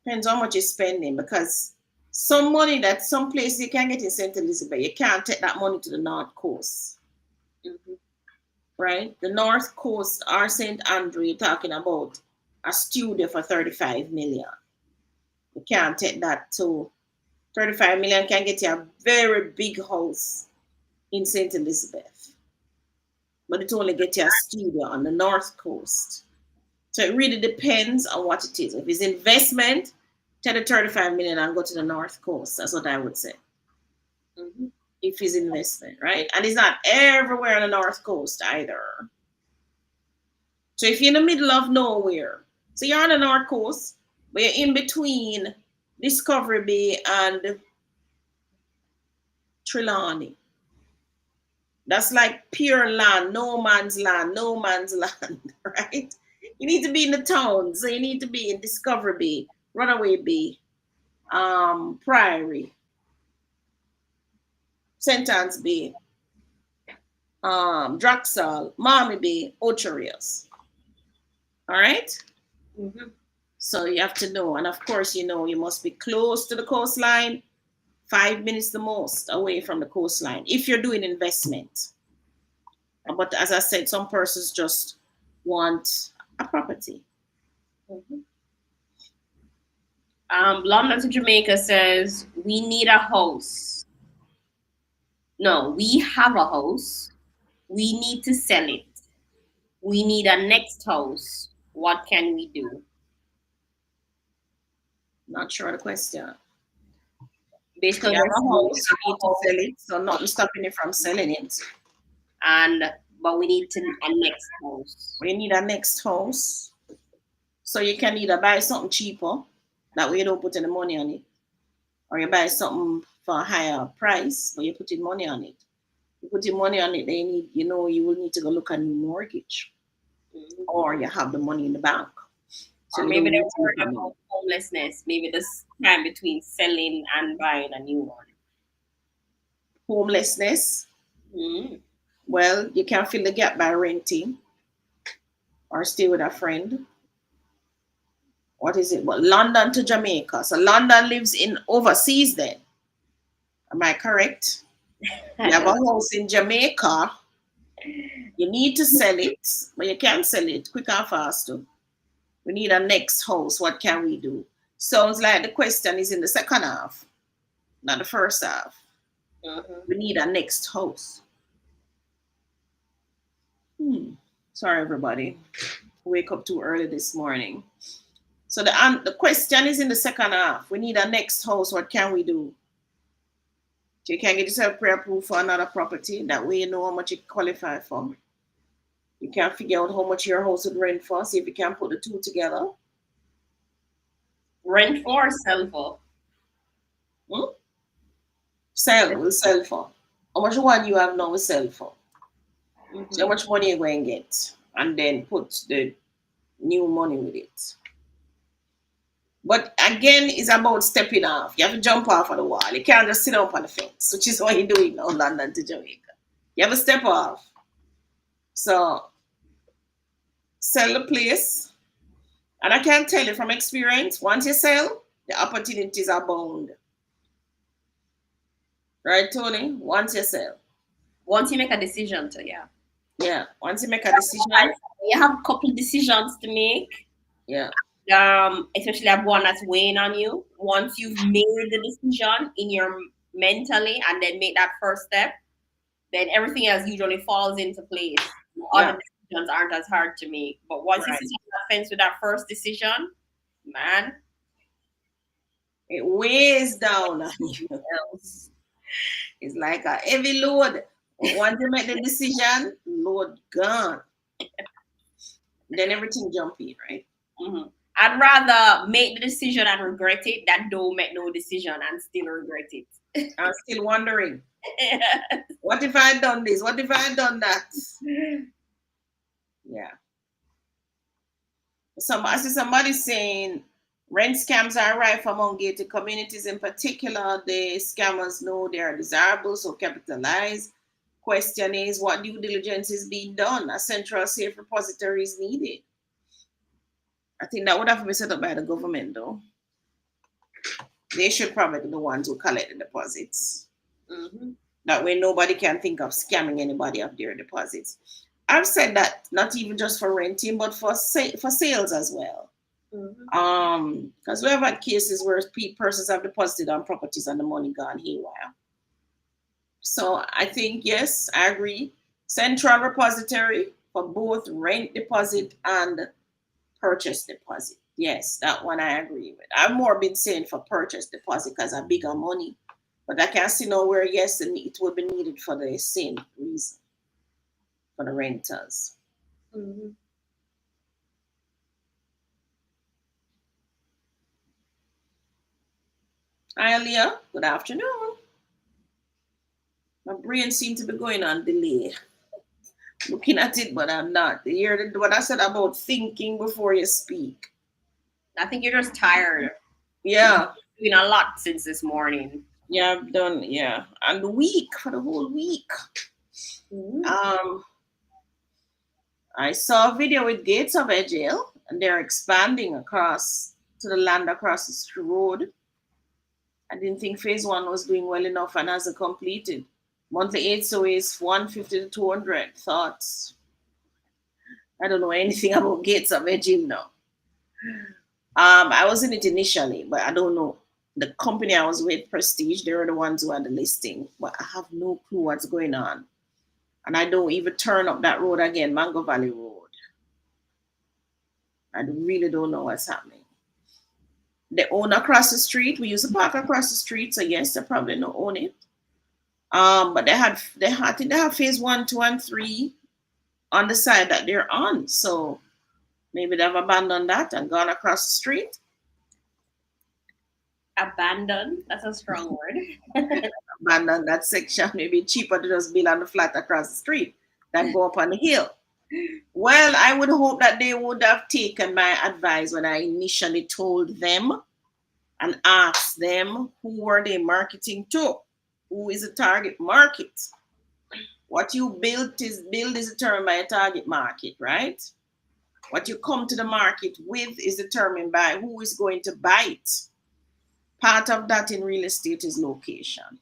depends how much you're spending because some money that some place you can get in St. Elizabeth, you can't take that money to the North Coast. Mm-hmm. Right? The North Coast or St. Andrew, you're talking about a studio for 35 million. You can't take that to 35 million can get you a very big house in St. Elizabeth. But it only gets you a studio on the North Coast. So it really depends on what it is. If it's investment, take the 35 million and go to the North Coast. That's what I would say. Mm-hmm. If it's investment, right? And it's not everywhere on the North Coast either. So if you're in the middle of nowhere, so you're on the North Coast, but you're in between Discovery Bay and Trelawney. That's like pure land, no man's land, no man's land, right? You need to be in the towns. So you need to be in Discovery Bay, Runaway Bay, Priory, St. Anne's Bay, Draxal, Mommy Bay, Ocherios. All right? Mm-hmm. So you have to know. And of course, you must be close to the coastline, 5 minutes the most away from the coastline if you're doing investment. But as I said, some persons just want a property. Mm-hmm. London to Jamaica says we need a house. No, we have a house. We need to sell it. We need a next house. What can we do? Not sure the question. Basically, You have you're a saying we house, you have need a to house, sell it, so nothing stopping you from selling it. and but we need to a next house. We need a next house, so you can either buy something cheaper, that way you don't put any money on it, or you buy something for a higher price, but you put in money on it. You put in money on it, then you will need to go look at new mortgage, Mhm. or you have the money in the bank, so Or you maybe don't they're need to look worried at about new. homelessness. Maybe this time between selling and buying a new one. Homelessness. Mm. Well, you can fill the gap by renting or stay with a friend. What is it? Well, London to Jamaica. So London lives in overseas then. Am I correct? You have a house in Jamaica. You need to sell it, but you can't sell it quick and fast too. We need a next house. What can we do? Sounds like the question is in the second half, not the first half. Mhm. We need a next house. Sorry, everybody. Wake up too early this morning. So the question is in the second half. We need a next house. What can we do? So you can get yourself pre-approved for another property. That way you know how much you qualify for. You can figure out how much your house would rent for. See if you can put the two together. Rent for or sell for? Hmm? Sell. We'll sell for. How much one you have now will sell for. So how Mhm. much money you going to get. And then put the new money with it. But again, it's about stepping off. You have to jump off of the wall. You can't just sit up on the fence, which is what you're doing now, London to Jamaica. You have to step off. So sell the place. And I can tell you from experience, once you sell, the opportunities are bound. Right, Tony? Once you sell. Once you make a decision to, yeah. Yeah. Once you make a decision, You have a couple decisions to make. yeah. Especially have one that's weighing on you. Once you've made the decision in your mentally and then make that first step, then everything else usually falls into place. Yeah. Other decisions aren't as hard to make. But once you sit Right. on the fence with that first decision, man, It weighs down on you. else. It's like a heavy load. Once you make the decision, load gone. Then everything jump in, right? Mhm. I'd rather make the decision and regret it than don't make no decision and still regret it. I'm still wondering, what if I had done this? What if I had done that? Yeah. I see somebody saying rent scams are rife among gated communities. In particular, the scammers know they are desirable, so capitalize. Question is, what due diligence is being done? A central safe repository is needed. I think that would have to be set up by the government, though. They should probably be the ones who collect the deposits. Mhm. That way, nobody can think of scamming anybody of their deposits. I've said that not even just for renting, but for sales as well. Mhm. Because we have had cases where persons have deposited on properties and the money gone haywire. So I think yes, I agree. Central repository for both rent deposit and purchase deposit. Yes, that one I agree with. I've more been saying for purchase deposit because a bigger money, but I can see nowhere yes it would be needed for the same reason for the renters. Mhm. Hi, Leah. Good afternoon. My brain seems to be going on delay. Looking at it, but I'm not. You hear what I said about thinking before you speak. I think you're just tired. You've been Yeah, doing a lot since this morning. yeah, I've done. Yeah, and the week for the whole week. Mhm. Um, I saw a video with Gates of Jail, and they're expanding across to the land across this road. I didn't think phase one was doing well enough and hasn't completed. Monthly aid so is 150 to 200. Thoughts? I don't know anything about Gates of Jail now. I was in it initially, but I don't know. The company I was with, Prestige, they were the ones who had the listing, but I have no clue what's going on. And I don't even turn up that road again, Mango Valley Road. I really don't know what's happening. They own across the street. We use the park across the street, so yes, they probably don't own it. But I think they have phase one, two, and three on the side that they're on. So maybe they've abandoned that and gone across the street. Abandoned. That's a strong word. Abandon that section. Maybe cheaper to just build on the flat across the street than go up on the hill. Well, I would hope that they would have taken my advice when I initially told them and asked them who were they marketing to? Who is the target market? What you build is determined by a target market, right? What you come to the market with is determined by who is going to buy it. Part of that in real estate is location.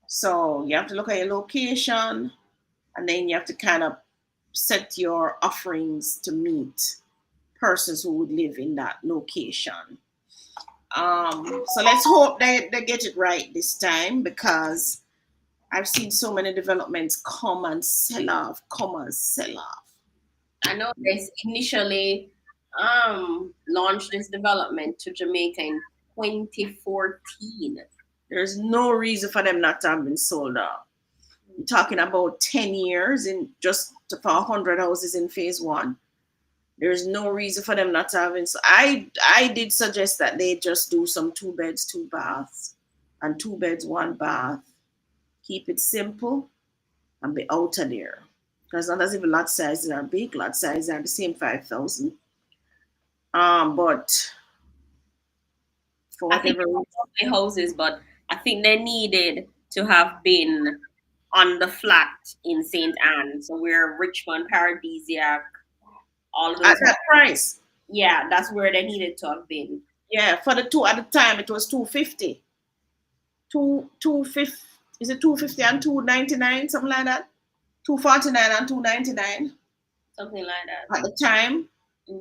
So you have to look at your location and then you have to kind of set your offerings to meet persons who would live in that location. So let's hope they get it right this time because I've seen so many developments come and sell off. I know they initially launched this development to Jamaica in 2014. There's no reason for them not to have been sold off. You're talking about 10 years in just for 100 houses in phase one. There's no reason for them not to have it. So I did suggest that they just do some 2 beds, 2 baths, and 2 beds, 1 bath. Keep it simple and be out of there. Because not as if lot sizes are big, lot sizes are the same 5,000. But for I think whatever reason, the houses, but I think they needed to have been on the flat in St. Anne. So we're Richmond, Paradisiac, all of at those. that price, Yeah, that's where they needed to have been. yeah, for the two at the time it was 250. 250 is it 250 and 299, something like that? 249 and 299 Something like that. at the time.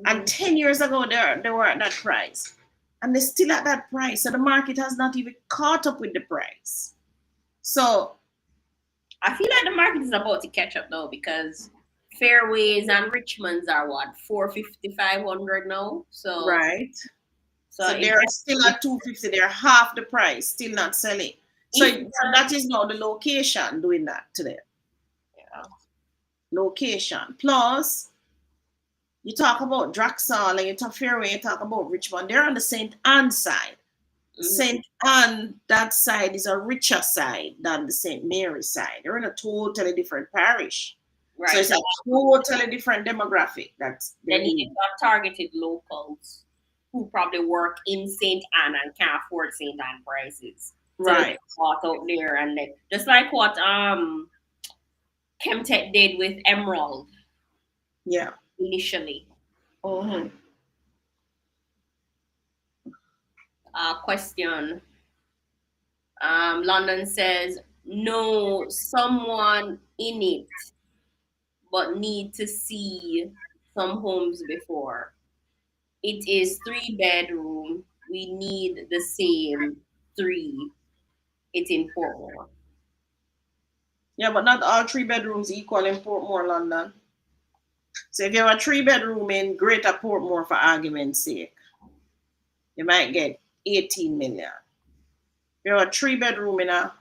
And 10 years ago they were at that price. And they're still at that price. So the market has not even caught up with the price. So I feel like the market is about to catch up though because Fairways and Richmonds are what 450, 500 now. So right. so So they're still at 250. They're half the price, still not selling. So that is now the location doing that to them. Yeah. Location. Plus, you talk about Draxall and you talk Fairway, you talk about Richmond. They're on the St. Anne side. St. Anne, that side is a richer side than the St. Mary side. They're in a totally different parish. Right. So it's a totally different demographic. They needed to have targeted locals who probably work in St. Anne and can't afford St. Anne prices. So right. Walk out there and just like what Chemtech did with Emerald. Yeah. Initially. Mm-hmm. Question. London says, know someone in it, but need to see some homes before. It is 3 bedroom. We need the same 3. It's in Portmore. Yeah, but not all 3 bedrooms equal in Portmore, London. So if you have a 3 bedroom in Greater Portmore, for argument's sake, you might get 18 million. If you have a 3 bedroom in a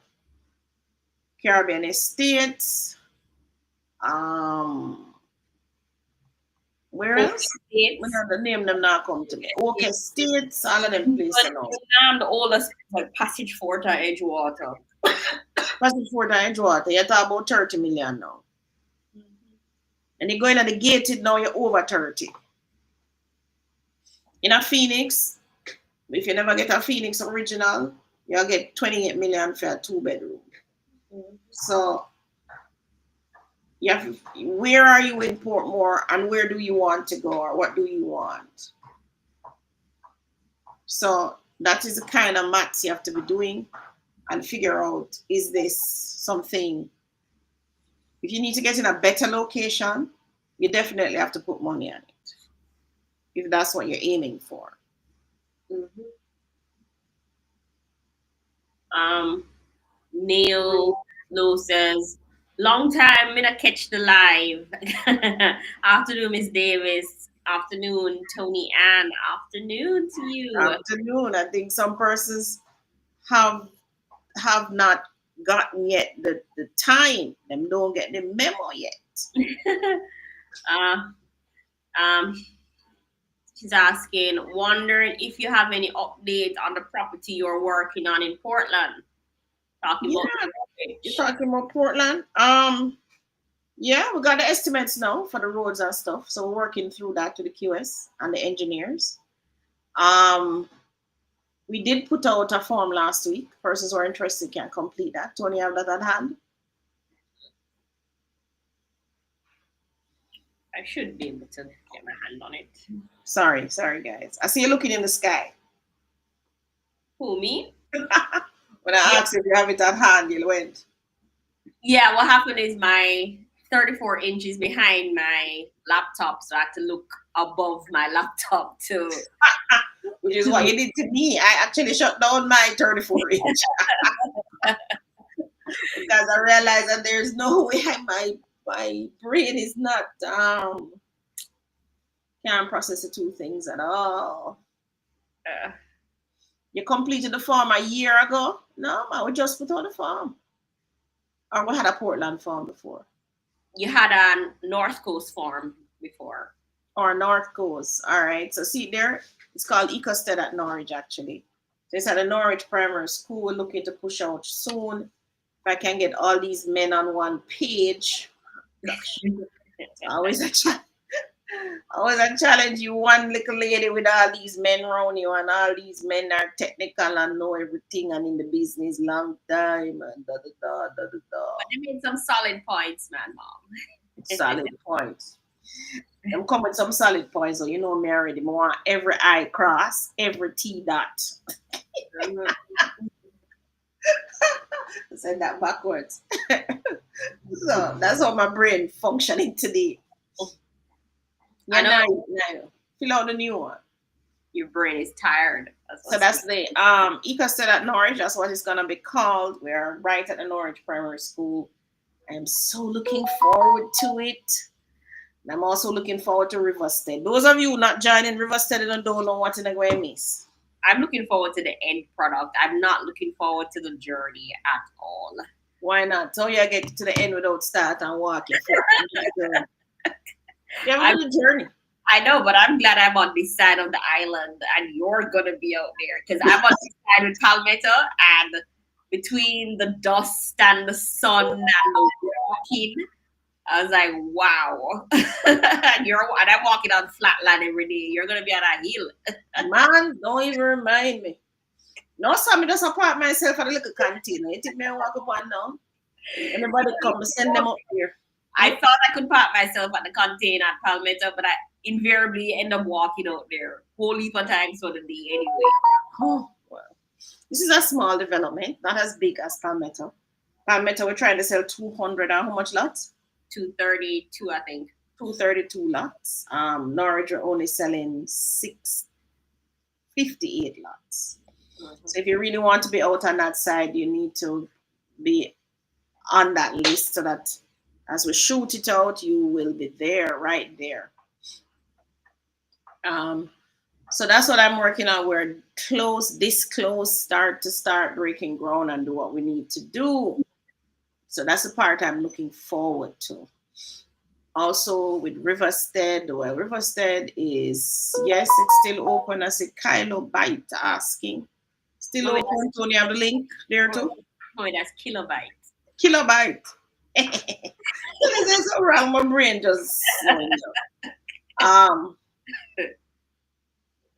Caribbean Estates, where else? The name them not come to me. Oak Estates, all of them places now. The oldest like Passage Fort or Edgewater. Passage Fort or Edgewater, you're talking about 30 million now. And you're going at the gated now, you're over 30. In a Phoenix, if you never get a Phoenix original, you'll get 28 million for a 2 bedroom. So where are you in Portmore and where do you want to go or what do you want? So that is the kind of maths you have to be doing and figure out, is this something? If you need to get in a better location, you definitely have to put money on it, if that's what you're aiming for. Neil Lowe says, long time me not catch the live. Afternoon, Miss Davis. Afternoon, Tony Ann. Afternoon to you. Afternoon. I think some persons have not gotten yet the time. Them don't get the memo yet. uh, um, she's asking, wondering if you have any updates on the property you're working on in Portland. Talking Yeah, about you're talking about Portland. Yeah, we got the estimates now for the roads and stuff. So we're working through that to the QS and the engineers. Um, we did put out a form last week. Persons who are interested can complete that. Tony, have that at hand? I should be able to get my hand on it. Sorry, guys. I see you looking in the sky. Who, me? When I asked if you have it at hand, you went. Yeah, what happened is my 34 inches behind my laptop, so I had to look above my laptop to. Which is what you did to me. I actually shut down my 34 inch because I realized that there's no way my brain is not can't process the two things at all. Uh, You completed the form a year ago? No, I would just put on the form. Or we had a Portland form before. you had a North Coast farm before. Or North Coast. All right. So see there, it's called Ecosted at Norwich actually. So it's at the Norwich Primary School. We're looking to push out soon. If I can get all these men on one page. Gosh, always a challenge. Always a challenge. You one little lady with all these men around you, and all these men are technical and know everything and in the business long time and da da da da da da. But you made some solid points, man, mom. Solid points. I'm coming with some solid points, so you know me already. I want every I cross, every T dot. I said that backwards. So that's how my brain functioning today. I know. Now, fill out the new one. Your brain is tired. So that's the Ecosted at Norwich. That's what it's gonna be called. We're right at the Norwich Primary School. I am so looking forward to it. And I'm also looking forward to Riverstead. Those of you not joining Riverstead and don't know what in going to miss. I'm looking forward to the end product. I'm not looking forward to the journey at all. Why not? So you get to the end without start and walk your foot. You have a journey. I know, but I'm glad I'm on this side of the island and you're gonna be out there because I'm on this side with Palmetto, and between the dust and the sun and the walking, I was like, wow. and I'm walking on flatland every day. You're gonna be on a hill. Man, don't even remind me. No, some just apart myself at a little canteen. You think me I walk up and down? Anybody come, send them up here. I thought I could park myself at the container at Palmetto, but I invariably end up walking out there whole heap of times for the day anyway. Oh, well. This is a small development, not as big as Palmetto. Palmetto, we're trying to sell 200 and how much lots? 232, I think. 232 lots. Norwich are only selling 658 lots. Mm-hmm. So if you really want to be out on that side, you need to be on that list so that as we shoot it out, you will be there, right there. So that's what I'm working on. We're this close, start breaking ground and do what we need to do. So that's the part I'm looking forward to. Also with Riverstead, well, Riverstead is, yes, it's still open. I see Kylo Bite asking. Still open. Tony, have the link there too? Oh, that's Kilobyte. Kilobyte. There's so wrong. My brain just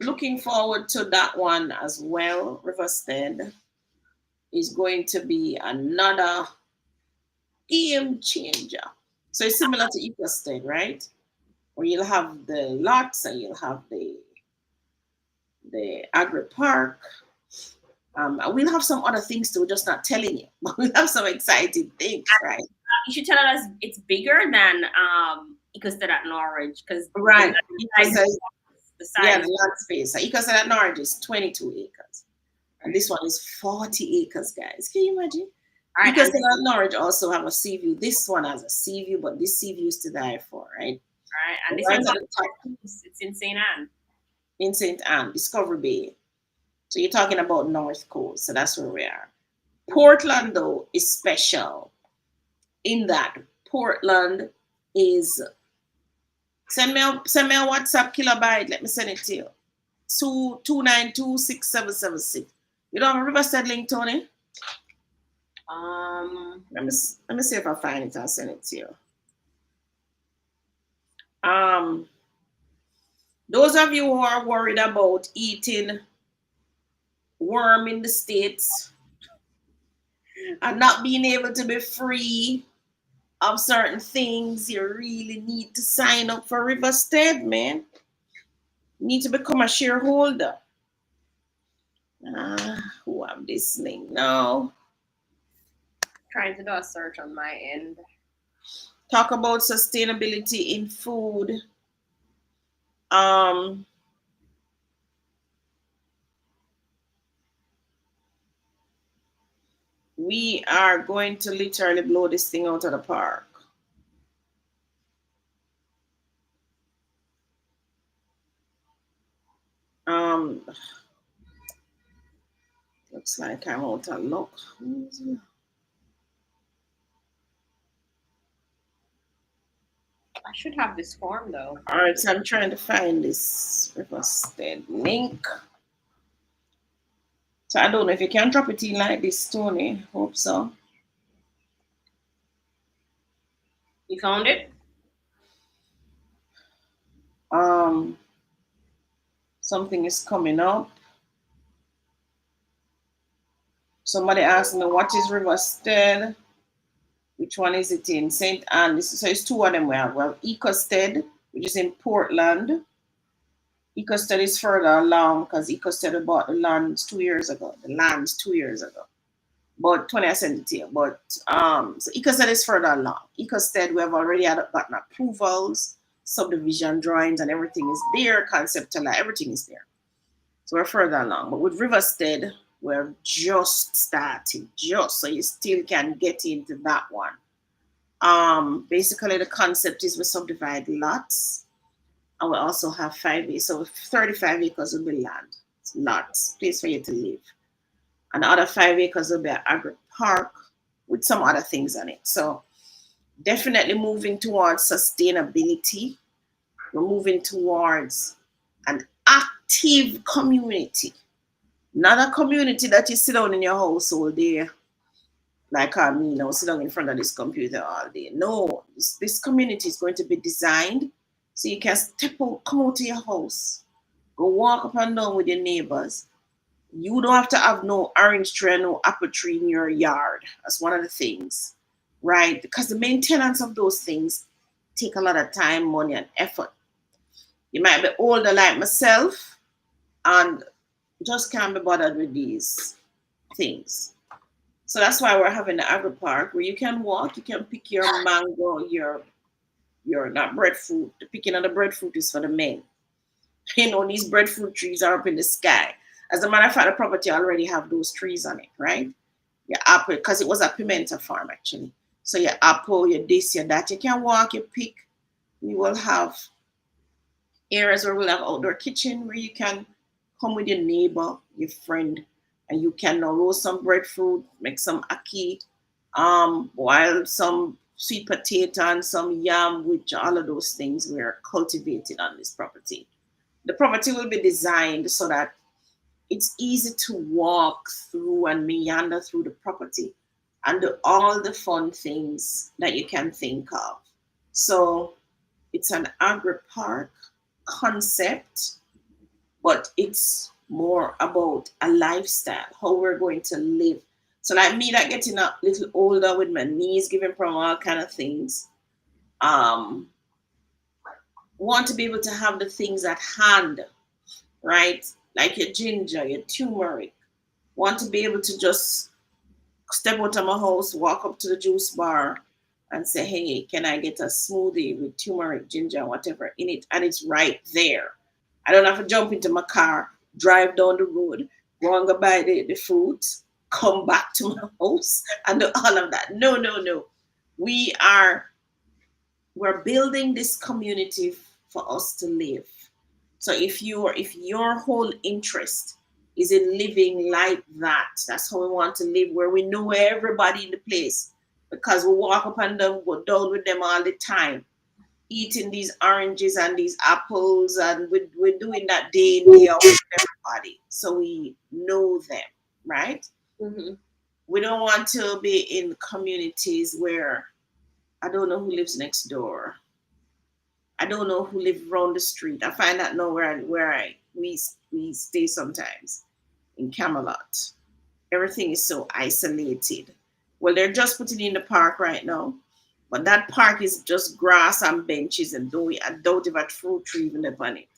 looking forward to that one as well. Riverstead is going to be another game changer. So it's similar to Ecosted, right? Where you'll have the lots and you'll have the agri park. We'll have some other things too, just not telling you. But we'll have some exciting things, right? You should tell us it's bigger than Ecosted at Norwich, because right. The size. Yeah, the land space. So Ecosted at Norwich is 22 acres. And this one is 40 acres, guys. Can you imagine? All right, Ecosted at Norwich also have a sea view. This one has a sea view, but this sea view is to die for, right? right? And this right one's at on the top the coast. It's in St. Anne. in St. Anne, Discovery Bay. So you're talking about North Coast, so that's where we are. Portland, though, is special in that Portland is send me a WhatsApp kilobyte. Let me send it to you. 2926776. You don't have a Riverside link, Tony? Um, Let me see if I find it. I'll send it to you. Um, those of you who are worried about eating worm in the States and not being able to be free of certain things, you really need to sign up for Riverstead, man. You need to become a shareholder. Who I'm listening now? trying to do a search on my end. Talk about sustainability in food. Um, we are going to literally blow this thing out of the park. Um, looks like I'm out of luck. I should have this form though. All right, so I'm trying to find this Riverstead link. So I don't know if you can drop it in like this, Tony. Hope so. You found it? Um, something is coming up. Somebody asked me what is Riverstead. Which one is it in? St. Anne. So it's two of them we have. We have Ecosted, which is in Portland. Ecosted is further along because Ecosted bought the lands 2 years ago. The lands 2 years ago. But 20 I sent it to you. But so Ecosted is further along. Ecosted, we have already gotten approvals, subdivision drawings, and everything is there. Conceptual, everything is there. So we're further along. But with Riverstead, we're just starting, just so you still can get into that one. Basically the concept is we subdivide lots and we also have 5 acres. So 35 acres will be land. It's lots, place for you to live. And the other 5 acres will be an agri park with some other things on it. So definitely moving towards sustainability. We're moving towards an active community. Not a community that you sit down in your house all day, like me, sit down in front of this computer all day. No, this community is going to be designed so you can step out, come out to your house, go walk up and down with your neighbors. You don't have to have no orange tree, no apple tree in your yard. That's one of the things, right? Because the maintenance of those things take a lot of time, money, and effort. You might be older like myself and just can't be bothered with these things. So that's why we're having the agri park where you can walk, you can pick your mango, your not breadfruit. The picking of the breadfruit is for the men. These breadfruit trees are up in the sky. As a matter of fact, the property already have those trees on it, right? Your apple, because it was a pimento farm actually. So your apple, your this, your that. You can walk, you pick. We will have areas where we'll have outdoor kitchen where you can come with your neighbor, your friend, and you can now roast some breadfruit, make some ackee, while some sweet potato and some yam, which all of those things were cultivated on this property. The property will be designed so that it's easy to walk through and meander through the property and do all the fun things that you can think of. So it's an agri park concept, but it's more about a lifestyle, how we're going to live. So like me that getting a little older with my knees giving from all kind of things, um, want to be able to have the things at hand, right? Like your ginger, your turmeric. Want to be able to just step out of my house, walk up to the juice bar and say, hey, can I get a smoothie with turmeric, ginger, whatever in it? And it's right there. I don't have to jump into my car, drive down the road, go and go buy the fruit, come back to my house and do all of that. No, no, no. We are we're building this community for us to live. So if your whole interest is in living like that, that's how we want to live, where we know everybody in the place because we walk up and them, go down with them all the time, eating these oranges and these apples, and we're doing that day in day out with everybody, so we know them, right? Mm-hmm. We don't want to be in communities where I don't know who lives next door. I don't know who live around the street. I find that now where we stay sometimes in Camelot. Everything is so isolated. Well, they're just putting in the park right now, but that park is just grass and benches, and I don't have a fruit tree even upon it.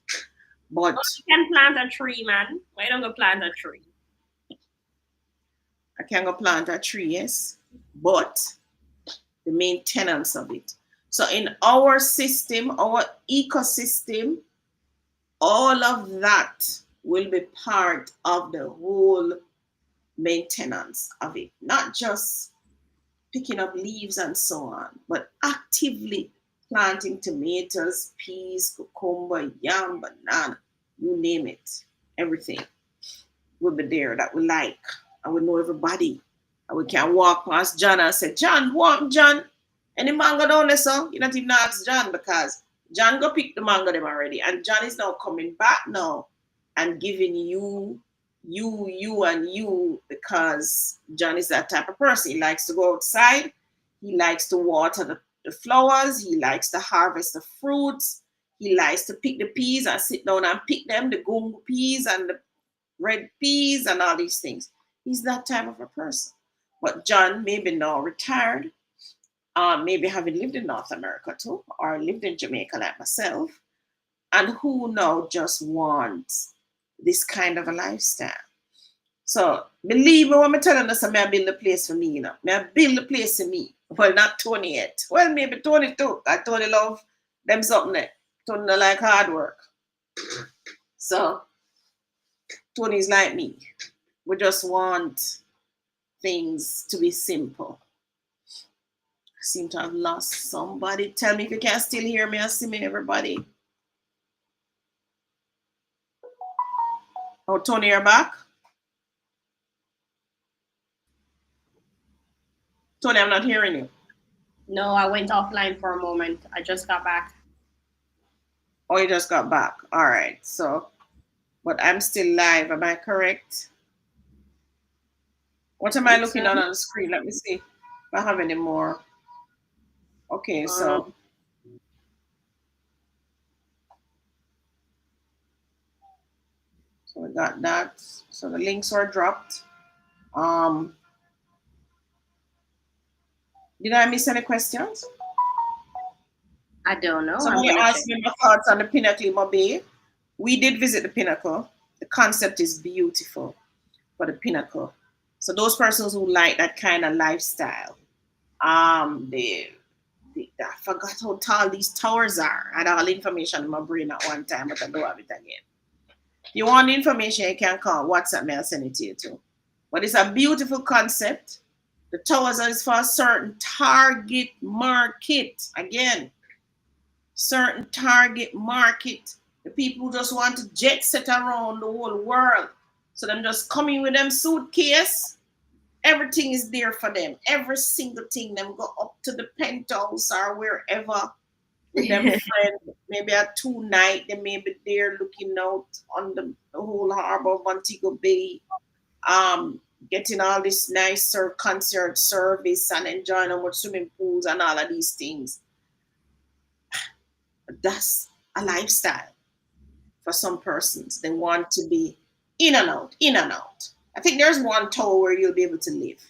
Oh, But you can plant a tree, man. Why don't go plant a tree? I can go plant a tree, yes, but the maintenance of it. So in our system, our ecosystem, all of that will be part of the whole maintenance of it, not just picking up leaves and so on, but actively planting tomatoes, peas, cucumber, yam, banana, you name it, everything will be there that we like, and we know everybody. And we can walk past John and say, John, walk, John. Any mango down there, so you not even ask John because John go pick the mango them already. And John is now coming back now and giving you because John is that type of person. He likes to go outside, he likes to water the flowers, he likes to harvest the fruits, he likes to pick the peas and sit down and pick them, the gungo peas and the red peas and all these things. He's that type of a person. But John maybe now retired, maybe having lived in North America too, or lived in Jamaica like myself, and who now just wants this kind of a lifestyle. So believe me when I'm telling us, may I build a place for me, May I build a place for me. Well, not Tony yet. Well, maybe Tony too. I Tony love them something there. Tony don't like hard work. So Tony's like me. We just want things to be simple. I seem to have lost somebody. Tell me if you can still hear me and see me, everybody. Oh, Tony, you're back? Tony, I'm not hearing you. No, I went offline for a moment. I just got back. Oh, you just got back. All right. So, but I'm still live. Am I correct? What am I Think looking so. on the screen? Let me see if I have any more. Okay, so Um, we got that. So the links were dropped. Um, did I miss any questions? I don't know. I'm Somebody gonna check. asked me my thoughts on the Pinnacle in Mobay. We did visit the Pinnacle. The concept is beautiful for the Pinnacle. So those persons who like that kind of lifestyle, I forgot how tall these towers are. I had all the information in my brain at one time, but I don't have it again. If you want the information, you can call WhatsApp me. I'll send it to you too. But it's a beautiful concept. The towers are for a certain target market. Again, certain target market. The people who just want to jet set around the whole world. So them just coming with them suitcase. Everything is there for them. Every single thing. Them go up to the penthouse or wherever with them friend. Maybe a 2 night. They may be there looking out on the whole harbor of Montego Bay. Getting all this nice concert service and enjoying our swimming pools and all of these things. That's a lifestyle for some persons. They want to be in and out, in and out. I think there's one tower where you'll be able to live.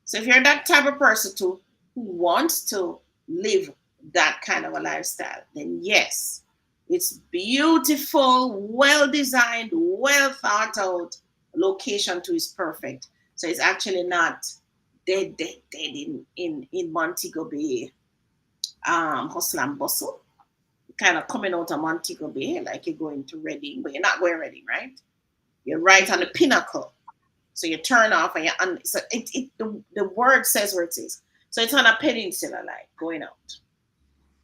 So if you're that type of person too who wants to live that kind of a lifestyle, then yes, it's beautiful, well designed, well thought out. Location too is perfect. So it's actually not dead in Montego Bay, hustle and bustle, kind of coming out of Montego Bay, like you're going to Reading, but you're not going Reading, right? You're right on the pinnacle. So you turn off and so the word says where it is. So it's on a peninsula, like going out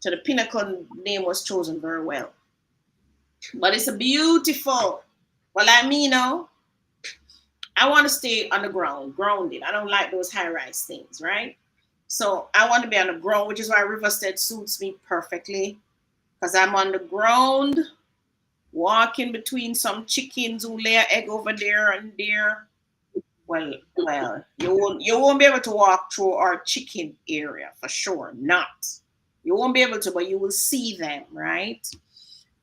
So the Pinnacle name was chosen very well. But it's a beautiful, well, I mean, I want to stay on the ground, grounded. I don't like those high rise things, right? So I want to be on the ground, which is why Riverstead suits me perfectly because I'm on the ground, walking between some chickens who lay an egg over there and there. Well, you won't be able to walk through our chicken area for sure. Not. You won't be able to, but you will see them, right?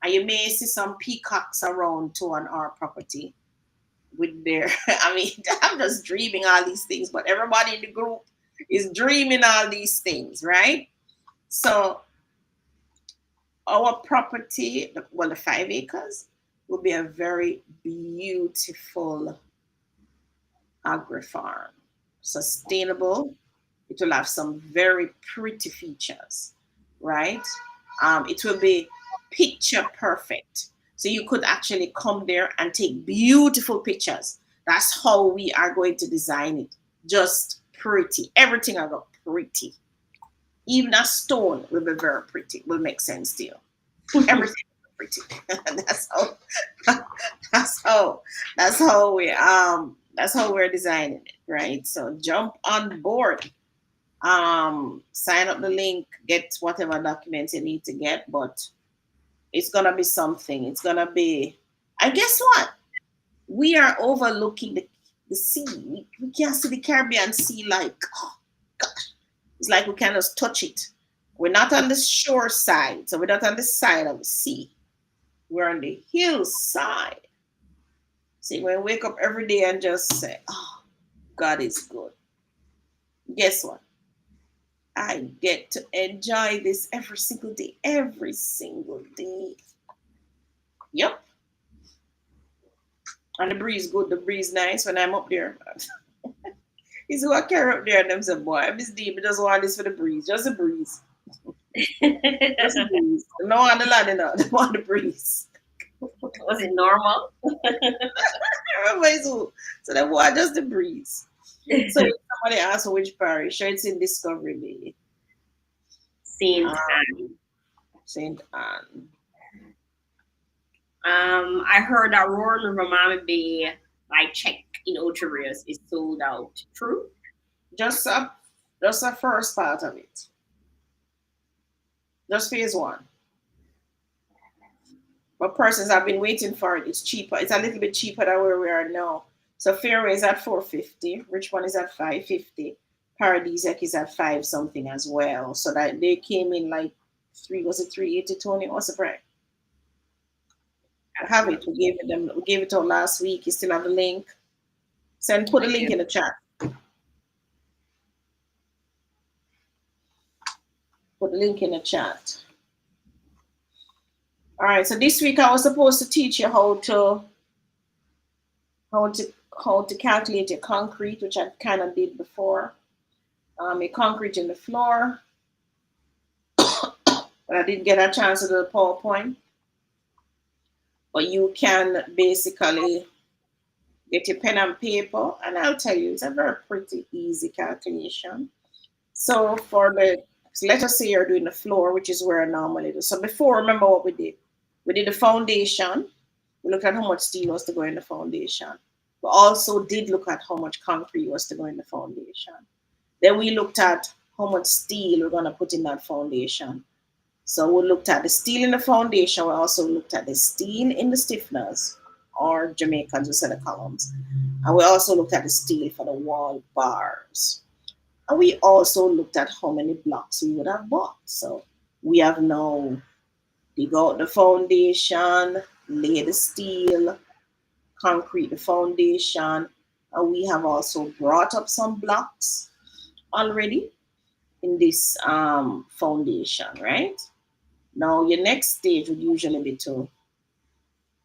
And you may see some peacocks around too on our property with their I mean, I'm just dreaming all these things, but everybody in the group is dreaming all these things, right? So our property, well, the 5 acres, will be a very beautiful agri-farm. Sustainable. It will have some very pretty features, right? It will be picture perfect. So you could actually come there and take beautiful pictures. That's how we are going to design it. Just pretty. Everything I got pretty. Even a stone will be very pretty. Will make sense to you. Everything will be pretty. that's how. That's how. That's how we're designing it, right? So jump on board. Sign up the link, get whatever documents you need to get, but it's gonna be something. It's gonna be, and guess what? We are overlooking the sea. We can't see the Caribbean Sea like, oh gosh. It's like we can just touch it. We're not on the shore side, so we're not on the side of the sea. We're on the hillside. See, when we wake up every day and just say, oh, God is good. Guess what? I get to enjoy this every single day. Every single day. Yep. And the breeze good. The breeze nice when I'm up there. He's who I carry up there and them say, boy, I'm this deep. He doesn't want this for the breeze. Just the breeze. Just the breeze. No on the land, no. They want the breeze. Was it normal? Everybody's who. So they want just the breeze. So if somebody asks which parish, sure it's in Discovery Bay. Saint Anne. Saint Anne. I heard that Roaring River Miami Bay, I checked in Ocho Rios, is sold out. True? Just a first part of it. Just phase one. But persons have been waiting for it. It's cheaper. It's a little bit cheaper than where we are now. So Fairway is at 450. Richmond is at 550. Paradisiac is at 5 something as well. So that they came in like 380, Tony? What's the price? I have it. We gave it out last week. You still have the link. Put the link in the chat. Put the link in the chat. All right, so this week I was supposed to teach you how to calculate your concrete, which I kind of did before. Your concrete in the floor, but I didn't get a chance to do the PowerPoint. But you can basically get your pen and paper, and I'll tell you, it's a very pretty easy calculation. So let us say you're doing the floor, which is where I normally do. So before, remember what we did. We did the foundation. We looked at how much steel was to go in the foundation. We also did look at how much concrete was to go in the foundation. Then we looked at how much steel we're going to put in that foundation. So we looked at the steel in the foundation. We also looked at the steel in the stiffeners, or Jamaicans who say the columns. And we also looked at the steel for the wall bars. And we also looked at how many blocks we would have bought. So we have now dig out the foundation, lay the steel, concrete the foundation, and we have also brought up some blocks already in this foundation, right? Now your next stage would usually be to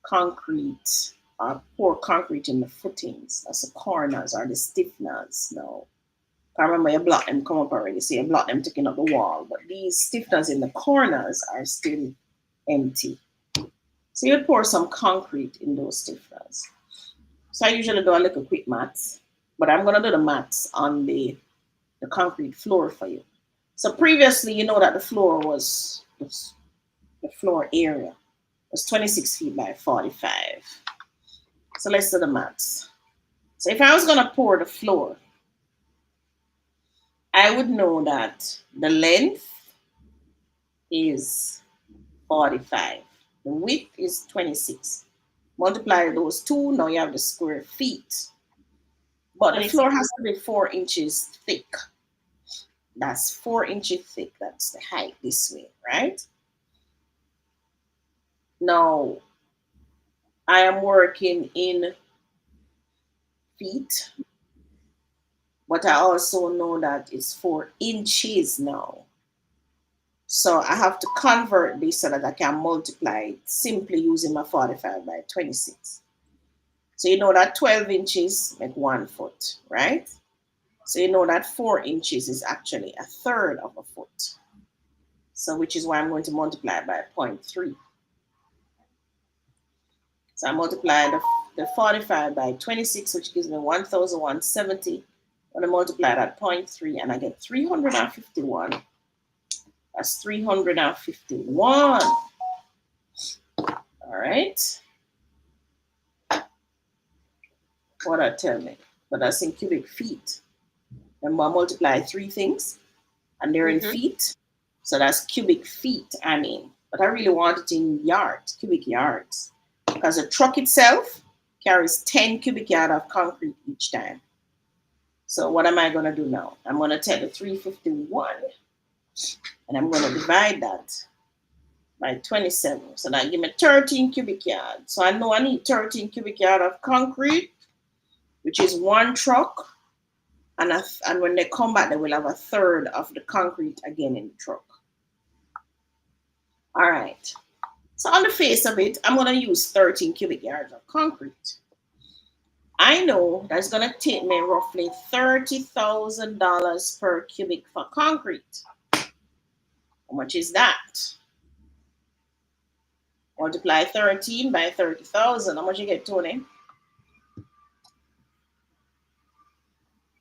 concrete or pour concrete in the footings. That's the corners or the stiffeners. Now, I remember you block them come up already, so you block them taking up the wall, but these stiffeners in the corners are still empty. So you'd pour some concrete in those stiffeners. So I usually do a little quick maths, but I'm gonna do the maths on the concrete floor for you. So previously, you know that the floor was the floor area. It's 26 feet by 45. So let's do the maths. So if I was going to pour the floor, I would know that the length is 45. The width is 26. Multiply those two, now you have the square feet. But the 26. floor has to be 4 inches thick. That's 4 inches thick. That's the height this way, right? Now, I am working in feet, but I also know that it's 4 inches now. So I have to convert this so that I can multiply it simply using my 45 by 26. So you know that 12 inches make 1 foot, right? So you know that 4 inches is actually a third of a foot. So which is why I'm going to multiply by 0.3. So I multiply the 45 by 26, which gives me 1,170. I'm going to multiply that 0.3 and I get 351. That's 351. All right. What that tell me? But that's in cubic feet. Then I multiply 3 things and they're in feet. So that's cubic feet I'm in. But I really want it in yards, cubic yards. Because the truck itself carries 10 cubic yards of concrete each time. So what am I going to do now? I'm going to take the 351 and I'm going to divide that by 27. So that give me 13 cubic yards. So I know I need 13 cubic yards of concrete, which is 1 truck. And when they come back, they will have a third of the concrete again in the truck. All right. So on the face of it, I'm going to use 13 cubic yards of concrete. I know that's going to take me roughly $30,000 per cubic for concrete. How much is that? Multiply 13 by 30,000. How much you get, Tony?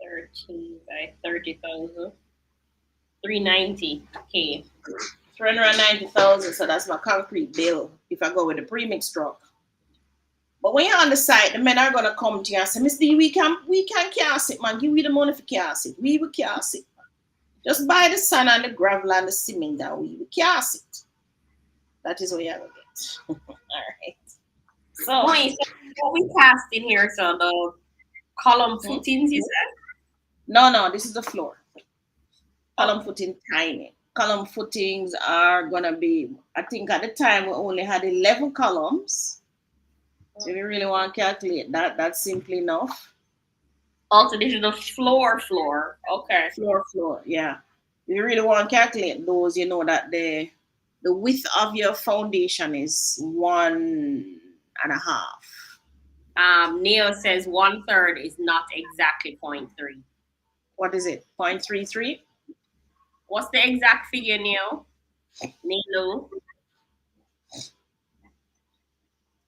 13 by 30,000. 390. Okay. 390,000. So that's my concrete bill if I go with the premix truck. But when you're on the site, the men are gonna come to you and say, Miss D, we can cast it, man. Give me the money for cast it. We will cast it. Just buy the sand and the gravel and the cement and we will cast it. That is what you're gonna get. All right. So what we cast in here, so the column footings, you said? No, this is the floor. Column footing tiny. Column footings are gonna be, I think at the time we only had 11 columns. So if you really want to calculate that, that's simply enough. Also, this is the floor. Okay. Floor, yeah. If you really want to calculate those, you know that the width of your foundation is 1.5. Neil says 1/3 is not exactly 0.3. What is it? 0.33? What's the exact figure, Neil? Neil?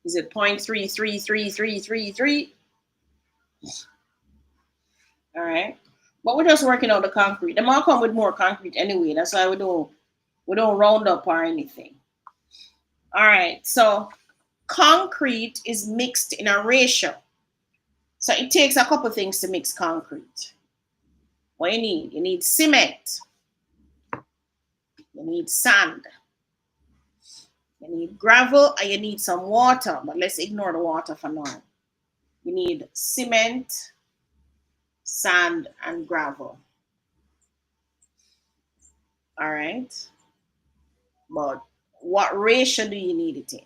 Is it 0.333333? All right. But we're just working out the concrete. Them all come with more concrete anyway. That's why we don't round up or anything. All right. So concrete is mixed in a ratio. So it takes a couple things to mix concrete. What you need? You need cement. You need sand. You need gravel and you need some water. But let's ignore the water for now. You need cement, sand, and gravel. All right. But what ratio do you need it in?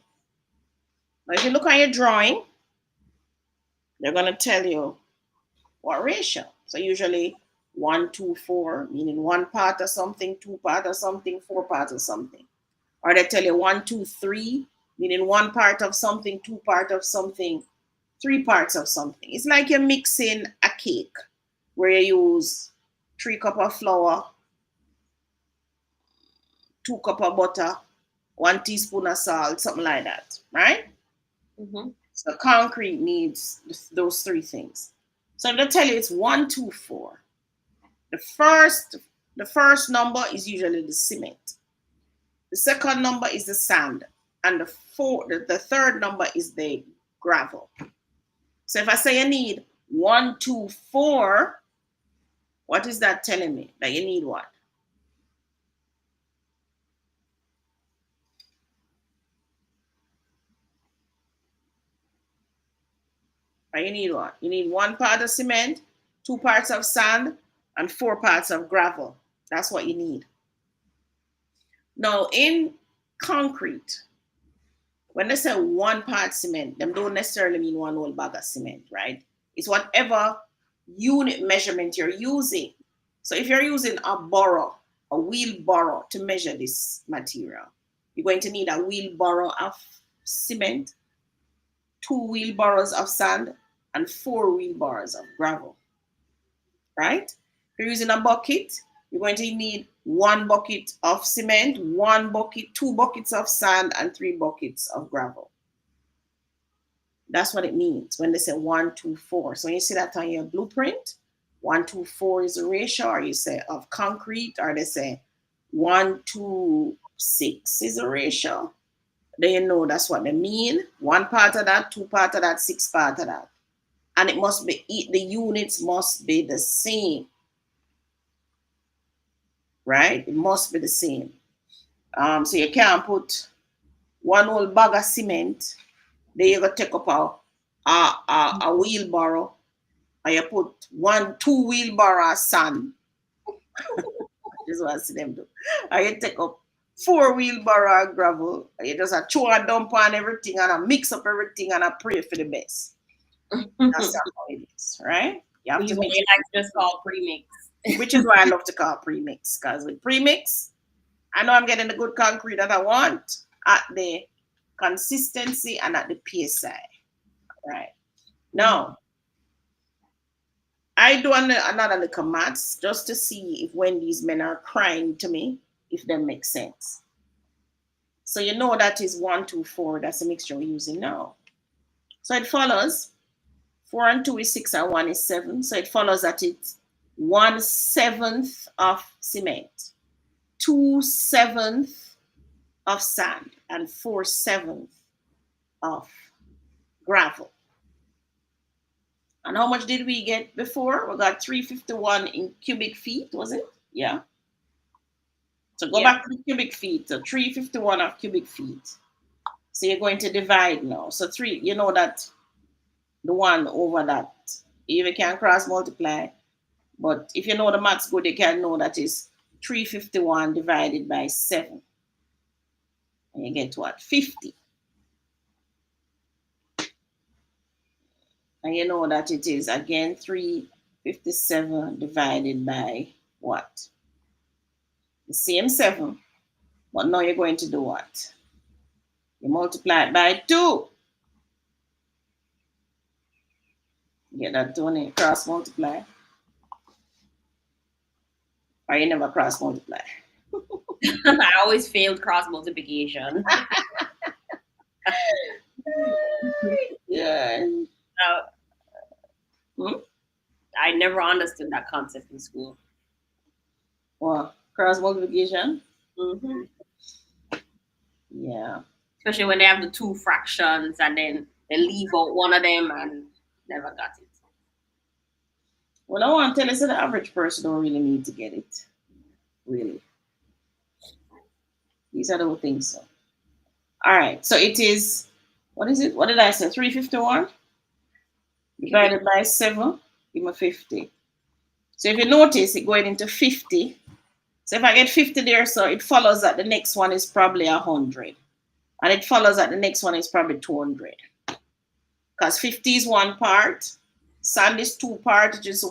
Now, if you look at your drawing, they're going to tell you what ratio. So usually 1, 2, 4, meaning 1 part of something, 2 part of something, 4 parts of something. Or they tell you 1, 2, 3, meaning 1 part of something, 2 part of something, 3 parts of something. It's like you're mixing a cake where you use 3 cups of flour, 2 cups of butter, 1 teaspoon of salt, something like that, right? Mm-hmm. So concrete needs those 3 things. So they'll tell you it's 1, 2, 4. The first number is usually the cement. The second number is the sand, and the third number is the gravel. So if I say I need 1, 2, 4, what is that telling me? That you need what? Or you need what? You need 1 part of cement, 2 parts of sand, and 4 parts of gravel. That's what you need. Now, in concrete, when they say 1 part cement, them don't necessarily mean 1 whole bag of cement, right? It's whatever unit measurement you're using. So if you're using a wheelbarrow to measure this material, you're going to need a wheelbarrow of cement, 2 wheelbarrows of sand, and 4 wheelbarrows of gravel, right? If you're using a bucket, you're going to need 1 bucket of cement, 1 bucket, 2 buckets of sand, and 3 buckets of gravel. That's what it means when they say 1, 2, 4. So when you see that on your blueprint, 1, 2, 4 is the ratio, or you say of concrete, or they say 1, 2, 6 is the ratio. Then you know that's what they mean. 1 part of that, 2 part of that, 6 part of that. And it must be, the units must be the same. Right? It must be the same. So you can't put 1 whole bag of cement, then you go take up a wheelbarrow, and you put 1, 2 wheelbarrow of sand. This is what I see them do. And you take up 4 wheelbarrow of gravel, and you just throw a dump on everything and I mix up everything and I pray for the best. That's how it is, right? You have to mix. Like just called premix. Which is why I love to call premix, because with premix, I know I'm getting the good concrete that I want at the consistency and at the PSI. Right. Now, I do another little maths just to see if when these men are crying to me, if that makes sense. So you know that is 1, 2, 4. That's the mixture we're using now. So it follows 4 and 2 is 6 and 1 is 7. So it follows that it's 1/7 of cement, 2/7 of sand, and 4/7 of gravel. And how much did we get before? We got 351 in cubic feet, was it? Yeah. So go back to the cubic feet. So 351 of cubic feet. So you're going to divide now. So 3, you know that the 1 over that, you can cross multiply. But if you know the maths good, you can know that is 351 divided by 7. And you get what? 50. And you know that it is again 357 divided by what? The same 7. But now you're going to do what? You multiply it by 2. Get that 2 and cross multiply. Or you never cross multiply. I always failed cross multiplication. Yeah. I never understood that concept in school. Well, cross multiplication? Mm-hmm. Yeah. Especially when they have the 2 fractions and then they leave out one of them and never got it. Well, I want to tell you, so the average person don't really need to get it. Really. These are the things. So. All right. So it is, what is it? What did I say? 351 divided by 7, give me 50. So if you notice, it going into 50. So if I get 50 there, so it follows that the next one is probably 100. And it follows that the next one is probably 200. Because 50 is 1 part, sand is 2 parts, which is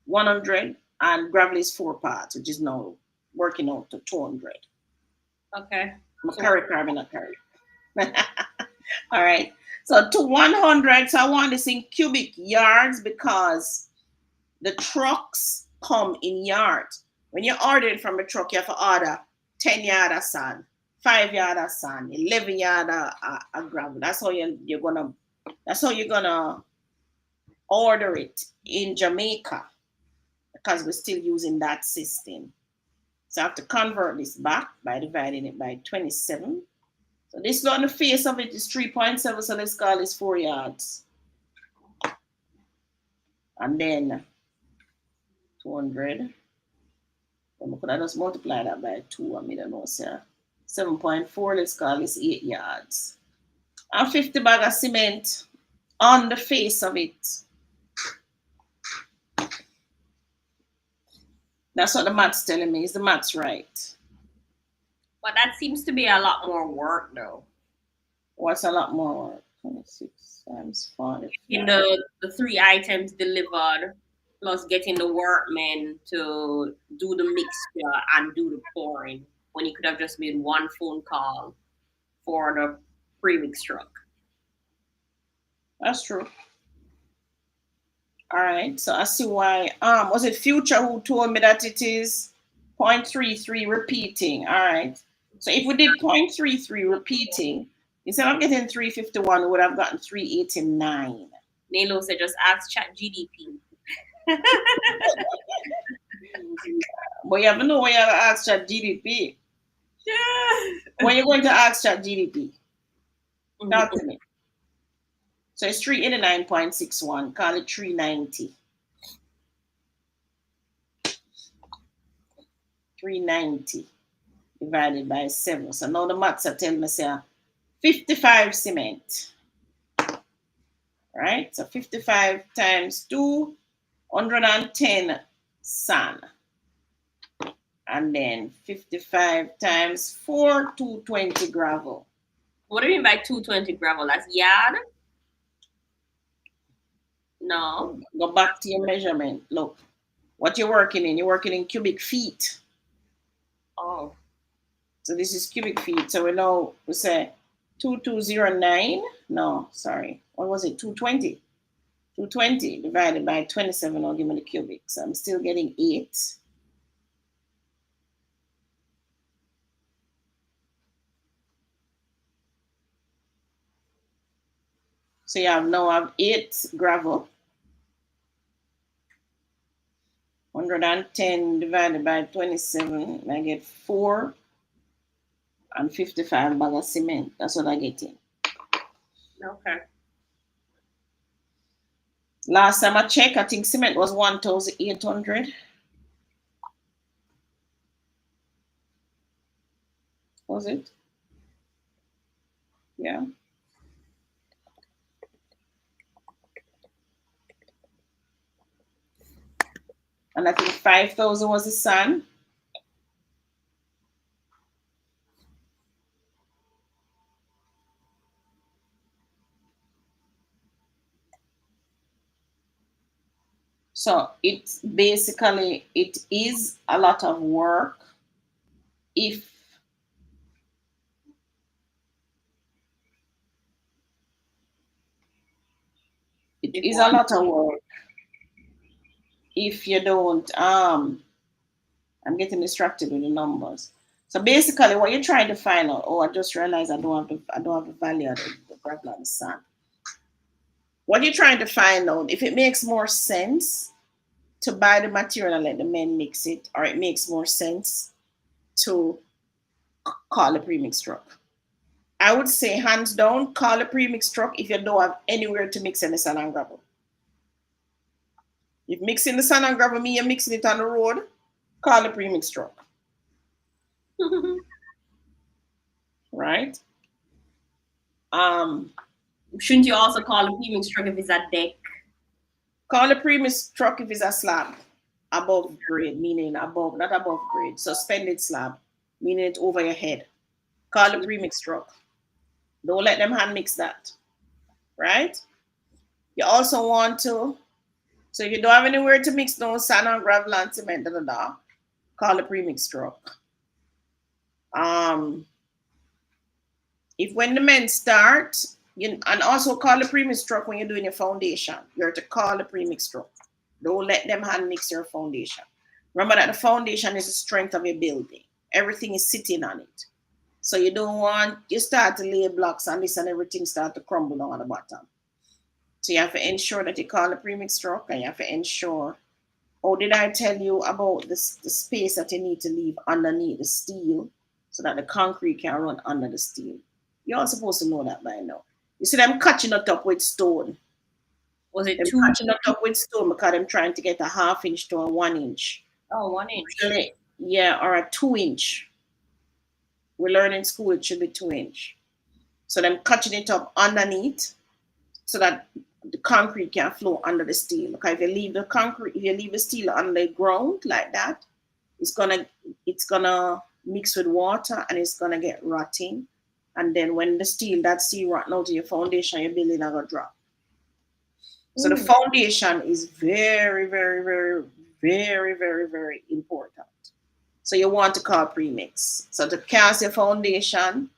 100, and gravel is 4 parts, which is now working out to 200. Okay. I'm a correct, I'm not correct. All right. So to 100, so I want this in cubic yards because the trucks come in yards. When you order it from a truck, you have to order 10 yard of sand, 5 yard of sand, 11 yard of gravel. That's how you're gonna order it in Jamaica because we're still using that system. So I have to convert this back by dividing it by 27. So this on the face of it is 3.7, so let's call this 4 yards. And then 200. Then could I just multiply that by 2? I don't know, sir. 7.4, let's call this 8 yards. And 50 bag of cement on the face of it. That's what the math's telling me. Is the math's right? But that seems to be a lot more work, though. What's a lot more work? 26 times 40. In the 3 items delivered, plus getting the workmen to do the mixture and do the pouring, when you could have just made one phone call for the premix truck. That's true. All right, so I see why. Was it Future who told me that it is 0.33 repeating? All right. So if we did 0.33 repeating, instead of getting 351, we would have gotten 389. Nalo said just ask chat GDP. But you have to know when you have to ask chat GDP. Yeah. When you're going to ask chat GDP. Talk to me. So it's 389.61. Call it 390. 390 divided by 7. So now the maths are telling me, say, 55 cement. Right? So 55 times 2, 110 sand. And then 55 times 4, 220 gravel. What do you mean by 220 gravel? That's yard? No. Go back to your measurement. Look, what you're working in. You're working in cubic feet. Oh. So this is cubic feet. So we know, we say 2209. No, sorry. What was it? 220. 220 divided by 27 will give me the cubic. So I'm still getting 8. So you have now have 8 gravel. 110 divided by 27, I get 4 and 55 bag of cement. That's what I get in. Okay. Last time I checked, I think cement was 1,800. Was it? Yeah. And I think 5,000 was the sand. So it's basically, it is a lot of work if it is a lot of work if you don't I'm getting distracted with the numbers. So basically what you're trying to find out, oh, I just realized I don't have the value of the gravel and the sand. What you're trying to find out, if it makes more sense to buy the material and let the men mix it, or it makes more sense to call a premix truck. I would say hands down, call a premix truck if you don't have anywhere to mix any sand and gravel. If mixing the sand and gravel means you're mixing it on the road, call a premix truck. Right? Shouldn't you also call a premix truck if it's a deck? Call a premix truck if it's a slab above grade, meaning above, not above grade, suspended slab, meaning it's over your head. Call a premix truck. Don't let them hand mix that. Right? You also want to, so if you don't have anywhere to mix no sand and gravel and cement, call a premix truck. If when the men start, and also call a premix truck when you're doing your foundation. You have to call a premix truck. Don't let them hand mix your foundation. Remember that the foundation is the strength of your building. Everything is sitting on it. So you don't want, you start to lay blocks and this and everything start to crumble down at the bottom. So you have to ensure that you call a premix truck, and you have to ensure Or did I tell you about this the space that you need to leave underneath the steel so that the concrete can run under the steel? You're all supposed to know that by now. You see them catching it up with stone. Was it Them two? catching it up with stone because I'm trying to get a 1/2 inch to a 1 inch. Oh, 1 inch. Really? Yeah, or a 2 inch. We learn in school it should be 2 inch. So them catching it up underneath so that the concrete can flow under the steel. Because if you leave the steel under the ground like that, it's gonna it's gonna mix with water and it's gonna get rotting. And then when that steel rot out to your foundation, your building are gonna drop. So the Mm. foundation is very, very, very, very, very, very important. So you want to call premix. So to cast your foundation,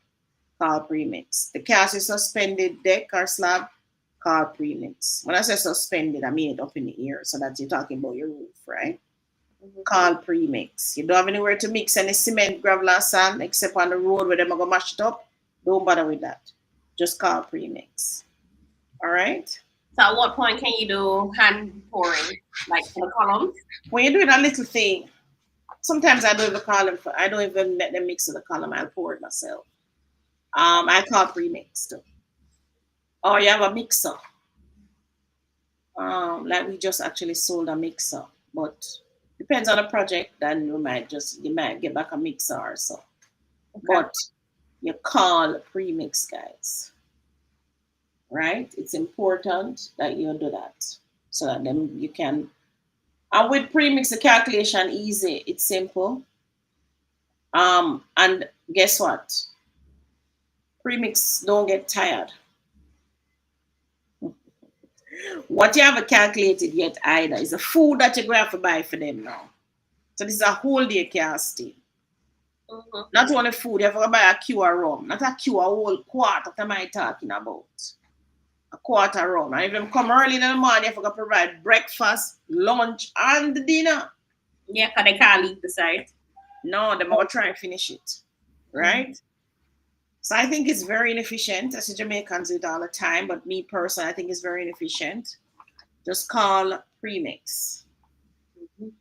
call premix. To cast your suspended deck or slab, call premix. When I say suspended, I mean it up in the air. So that you're talking about your roof, right? Mhm. Call premix. You don't have anywhere to mix any cement, gravel, or sand except on the road where they're gonna mash it up. Don't bother with that. Just call premix. All right. So at what point can you do hand pouring, like for the columns? When you're doing a little thing, sometimes I don't even call them. I don't even let them mix in the column. I'll pour it myself. I call premix too. Or you have a mixer. Like we just actually sold a mixer, but depends on the project. Then you might get back a mixer or so. Okay. But you call premix, guys. Right? It's important that you do that so that then you can. And with premix, the calculation easy. It's simple. And guess what? Premix don't get tired. What you haven't calculated yet either is the food that you're going to have to buy for them now. So this is a whole day casting. Mhm. Not only food, you have to buy a queue rum. Not a queue, a whole quarter. What am I talking about? A quarter rum. And if them come early in the morning, you have to provide breakfast, lunch, and dinner. Yeah, because they can't leave the site. No, they're going to try and finish it. Right? So I think it's very inefficient. As the Jamaicans do it all the time, but me personally, I think it's very inefficient. Just call premix. Mhm.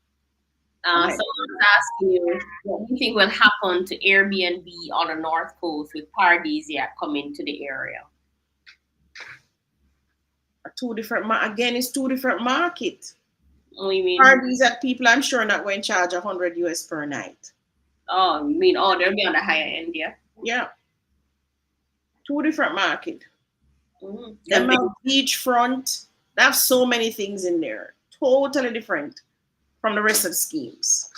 Right. Someone's asking you, what do you think will happen to Airbnb on the North Coast with Paradisia coming to the area? Again, it's two different market. Oh, you mean? Are these that people I'm sure not going to charge 100 US per night? Oh, you mean? Oh, they'll be on the higher end, yeah. Yeah, two different market. Mm-hmm. Them have beachfront. They have so many things in there. Totally different from the rest of the schemes.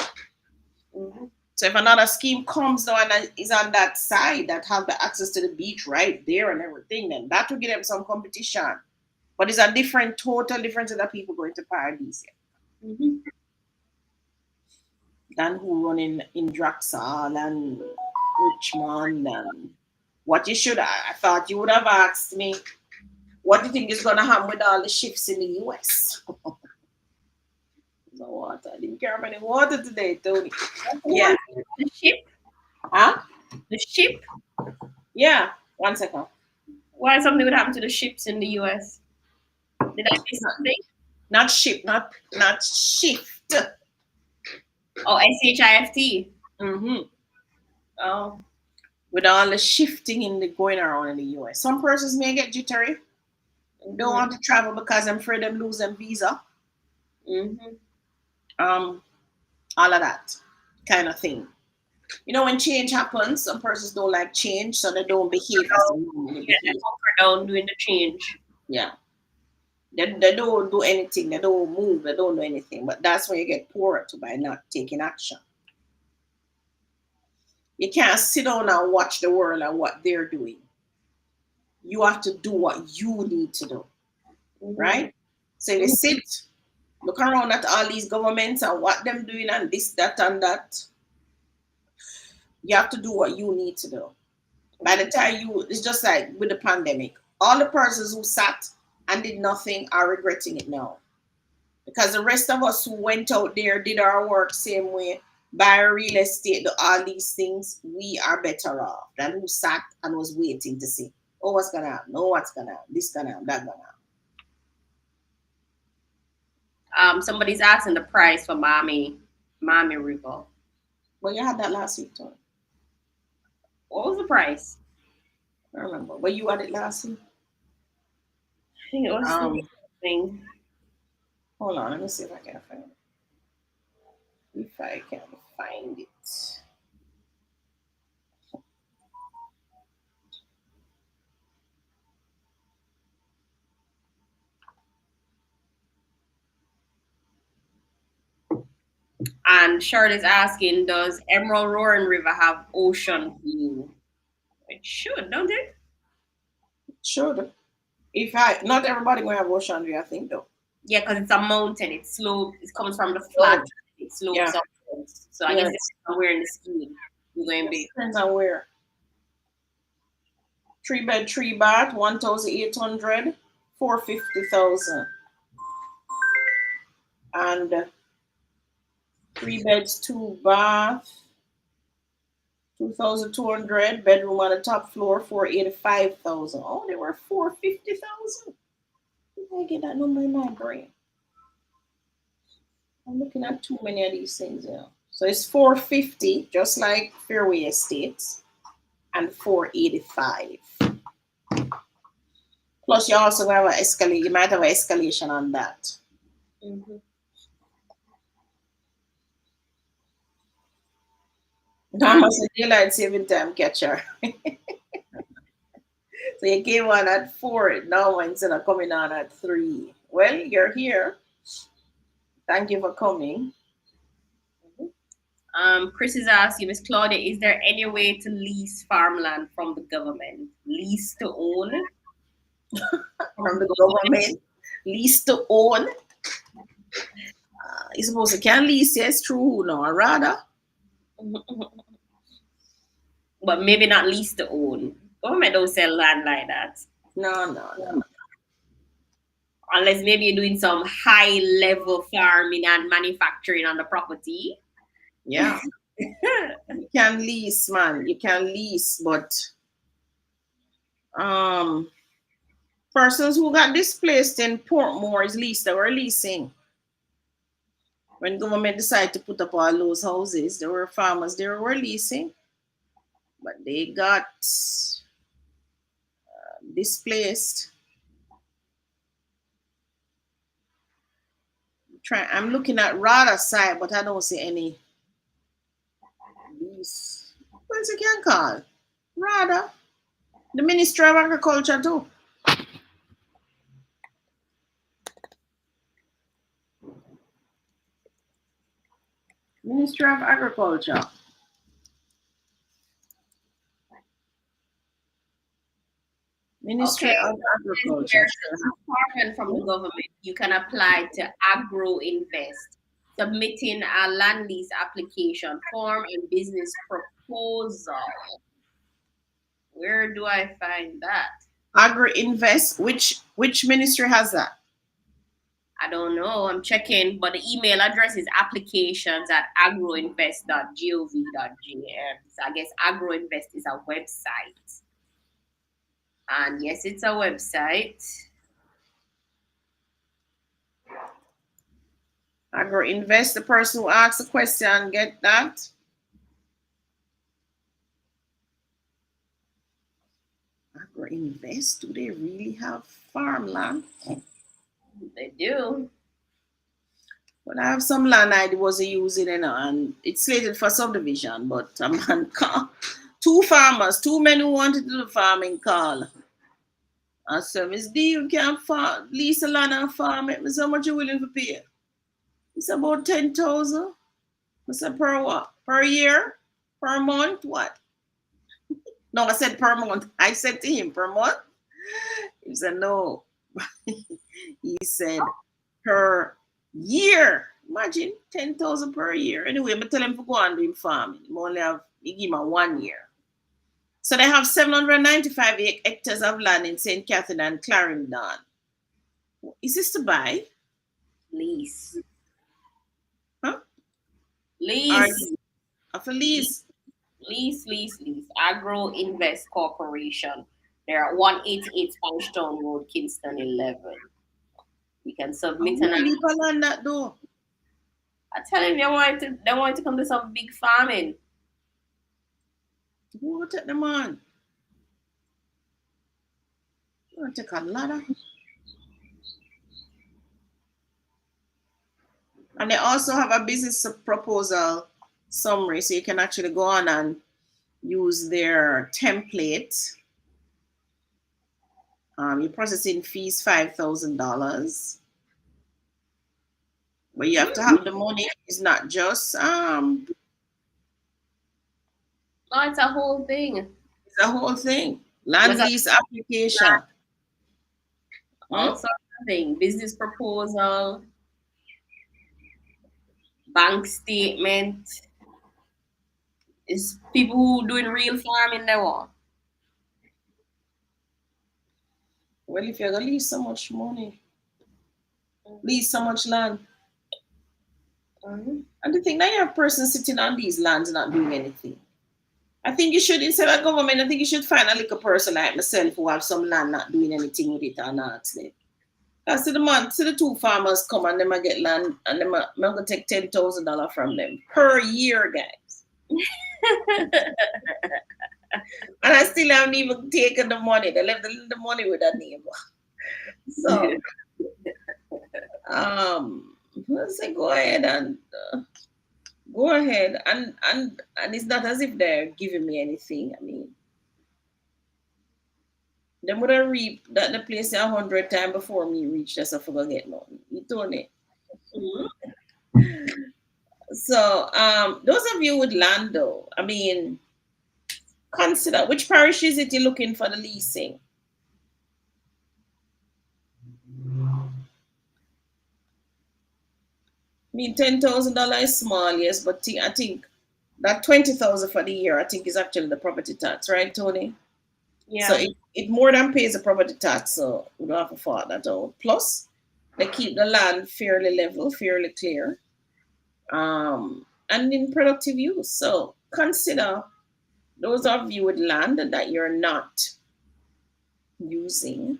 Mm-hmm. So if another scheme comes now and is on that side that have the access to the beach right there and everything, then that will give them some competition. But it's a total different set of people going to Paradise Mm-hmm. than who run in Draxal and Richmond and what you should I thought you would have asked me what do you think is gonna happen with all the ships in the US? No water. I didn't care about any water today, Tony. Yeah. The ship? Huh? The ship? Yeah. 1 second. Why something would happen to the ships in the US? Did I miss something? Not ship, not shift. Oh, SHIFT. Mm-hmm. Oh. With all the shifting in the going around in the US. Some persons may get jittery. Don't want to travel because I'm afraid them lose them visa. Mm-hmm. All of that kind of thing. You know, when change happens, some persons don't like change, so they don't behave as they normally Get the behave. comfort down doing the change. Yeah. They don't do anything, they don't move, they don't do anything. But that's when you get poorer to by not taking action. You can't sit down and watch the world and what they're doing. You have to do what you need to do, Mm-hmm. right? So you sit, look around at all these governments and what them doing and this, that, and that. You have to do what you need to do. By the time it's just like with the pandemic, all the persons who sat and did nothing are regretting it now. Because the rest of us who went out there, did our work same way, buy real estate, do all these things, we are better off than who sat and was waiting to see, oh, what's gonna happen? No, what's gonna happen? This gonna happen, that gonna happen. Somebody's asking the price for Miami River. Well, you had that last week, Tony. What was the price? I remember. But you had it last week. I think it was Um, something. hold on, let me see if I can find it. If I can find it. And Charlotte's asking, does Emerald Roaring River have ocean view? It should, don't it? Should. If I not everybody gonna have ocean view, I think though. Yeah, because it's a mountain. It's slope. It comes from the flat. Oh, It yeah. slopes upwards. So I guess Yes. it's somewhere in the scheme. You're going to Yes, be. depends on where. 3 bed, 3 bath, 1,800, 450,000. And 3 beds, 2 bath, 2,200. Bedroom on the top floor, 485,000. Oh, they were 450,000. Where did I get that number in my brain? I'm looking at too many of these things now. So it's 450, just like Fairway Estates, and 485. Plus, you also have an escalate. You might have an escalation on that. Mm-hmm. Normal daylight saving time catcher. So you came on at 4 now instead of coming on at 3. Well, you're here. Thank you for coming. Chris is asking, Miss Claudia, is there any way to lease farmland from the government? Lease to own? From the government, lease to own. You're supposed to can lease, yes, true. No, rather. But maybe not lease to own. Government don't sell land like that. No, no, no. Unless maybe you're doing some high level farming and manufacturing on the property. Yeah. You can lease, man. You can lease, but um persons who got displaced in Portmore is leased. They were leasing. When government decided to put up all those houses, there were farmers there who were leasing, but they got displaced. I'm looking at RADA side, but I don't see any lease. What's it can call? RADA. The Ministry of Agriculture too. Ministry of Agriculture. Ministry Okay. of Agriculture. Apartment from the government, you can apply to Agro Invest, submitting a land lease application form and business proposal. Where do I find that? Agri Invest. Which ministry has that? I don't know. I'm checking, but the email address is applications at agroinvest.gov.gm. So I guess Agroinvest is a website. And yes, it's a website. Agri Invest. The person who asks the question get that. Agri Invest. Do they really have farmland? They do. But I have some land I wasn't using, and it's slated for subdivision. But a man call. Two farmers, two men who wanted to do farming call. I said, Miss D, you can't lease a land and farm it. I said, how much you willing to pay? It's about 10,000. I said, per what? Per year? Per month? What? No, I said per month. I said to him, per month? He said, no. He said, per year. Imagine 10,000 per year. Anyway, I tell him to go and do farming. He give him a 1 year. So they have 795 hectares of land in St. Catherine and Clarendon. Is this to buy? Lease. Huh? Lease. Of a lease. Lease. Agro Invest Corporation. They're at 188 Punchtown Road, Kingston 11. You can A submit an. whole heap of land that though. I tell him they want to come to some big farming. Who will take them on? You want to take a lot of. And they also have a business proposal summary, so you can actually go on and use their template. Your processing fees $5,000, but you have to have the money. It's not just No, it's a whole thing. it's a whole thing. Land There's a lease application. all Hmm? sorts of things. Business proposal, bank statement. It's people who doing real farming they want. Well, if you're gonna lease so much money, lease so much land, Mm-hmm. and the thing now you have persons sitting on these lands not doing anything. I think you should, instead of government, I think you should find a little person like myself who have some land not doing anything with it and ask them. Because see the two farmers come and them a get land and them I'm gonna take $10,000 from them per year, guys. And I still haven't even taken the money. They left the money with a neighbor. So let's say go ahead and it's not as if they're giving me anything. I mean, they would have reaped that the place 100 times before me reach just for go get nothing. You told me. Mhm. So those of you with land though, I mean, consider which parish is it you're looking for the leasing. I mean, $10,000 is small, yes, but I think that 20,000 for the year, I think, is actually the property tax, right, Tony? So Yeah. it more than pays the property tax, so we don't have to fault that out. Plus, they keep the land fairly level, fairly clear, and in productive use. So consider those of you with land that you're not using.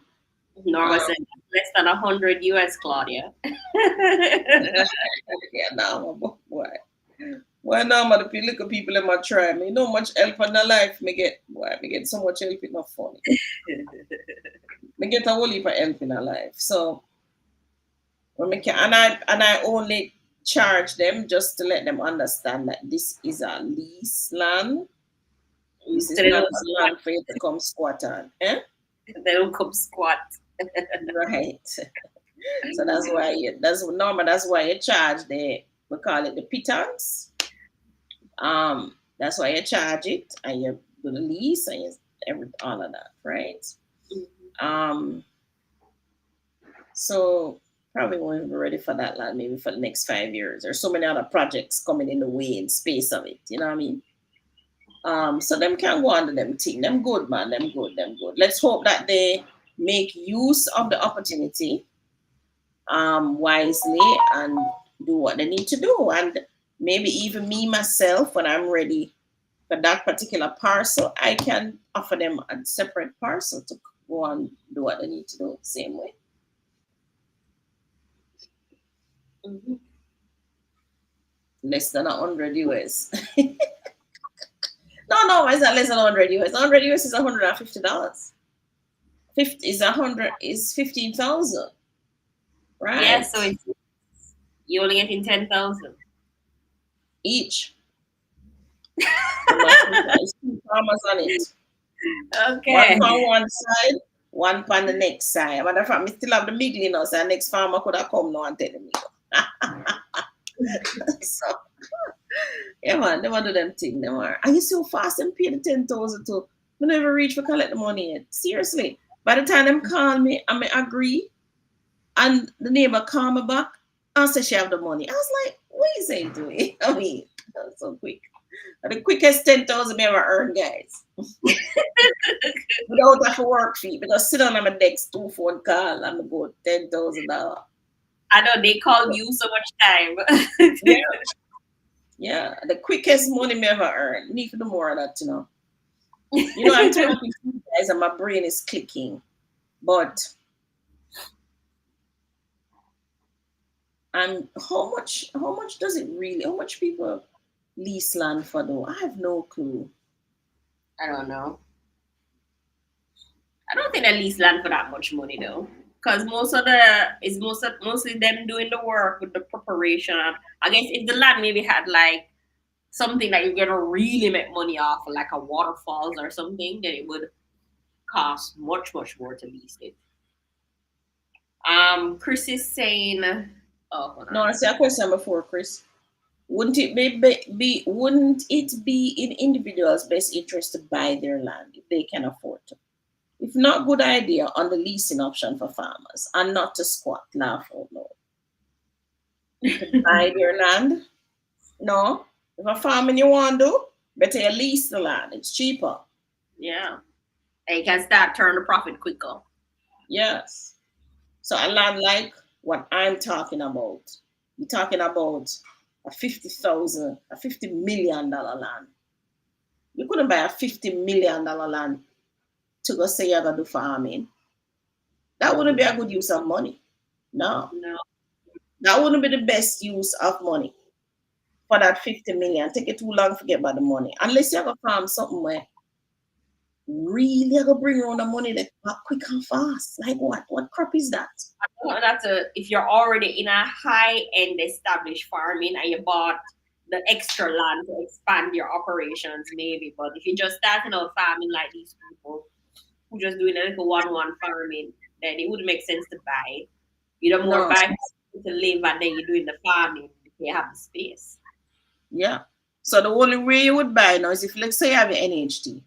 Norma Um, said less than 100 US, Claudia. yeah, now, boy. Why now, man, the little people in my tribe, me no much help in their life. Me get so much help, it's not funny. Me get a whole heap of help in their life. So when me can, and I only charge them just to let them understand that this is a lease land. This So is they not don't a squat. land for you to come squat on. Eh? They don't come squat. Right. So that's why you charge we call it the pittance. That's why you charge it and you do the lease and all of that, right? Um, so probably won't be ready for that land maybe for the next 5 years. There's so many other projects coming in the way in space of it, you know what I mean? So them can go under them thing. Them good, man, them good, them good. Let's hope that they make use of the opportunity wisely and do what they need to do. And maybe even me myself, when I'm ready for that particular parcel, I can offer them a separate parcel to go and do what they need to do the same way. Mm-hmm. Less than 100 US. No, it's not less than 100 US. 100 US is $150. 50 is 100 is 15,000, Yeah, right? so it's you only getting 10,000. Each. There's two farmers on it. One Okay. on one side, one on the next side. Matter of fact, me still have the middle, so the next farmer could have come now and tell me. So yeah, man, they want to do them thing. Them are you so fast and pay the 10,000 to? We never reach for collect the money yet. Seriously. By the time them call me, I may agree, and the neighbor call me back and say she have the money. I was like, what is he doing? I mean, that's so quick. The quickest 10,000 I ever earned, guys. Without have a work fee, because sit down on my desk, 2 phone call, and I go $10,000. I know they call you so much time. Yeah, yeah, the quickest money I ever earned. Need to do more of that, you know. I'm talking to you guys, and my brain is clicking. But And how much does it really, how much people lease land for though? I have no clue. I don't know. I don't think they lease land for that much money though. Because mostly them doing the work with the preparation. I guess if the land maybe had like something that you're gonna really make money off, like a waterfalls or something, then it would cost much, much more to lease it. Chris is saying, oh, hold No, I on. see a question before, Chris. Wouldn't it be in individuals' best interest to buy their land if they can afford to? If not, good idea on the leasing option for farmers and not to squat, laugh out loud. To buy their land? No. If a farming you want to do, better you lease the land. It's cheaper. Yeah, and you can start turn the profit quicker. Yes. So a land like what I'm talking about. You're talking about a 50,000, a $50 million land. You couldn't buy a $50 million land to go say you're gonna do farming. That wouldn't be a good use of money. No. No, That wouldn't be the best use of money for that 50 million. Take it too long to get about the money. Unless you have a farm something where really you gonna bring around the money that back quick and fast. Like what? What crop is that? well, that's a if you're already in a high end established farming and you bought the extra land to expand your operations, maybe. But if you're just starting out farming like these people who just doing a little one farming, then it would make sense to buy. You don't more No. buy to live and then you're doing the farming if you have the space. Yeah. So the only way you would buy now is if, let's say, you have an NHT.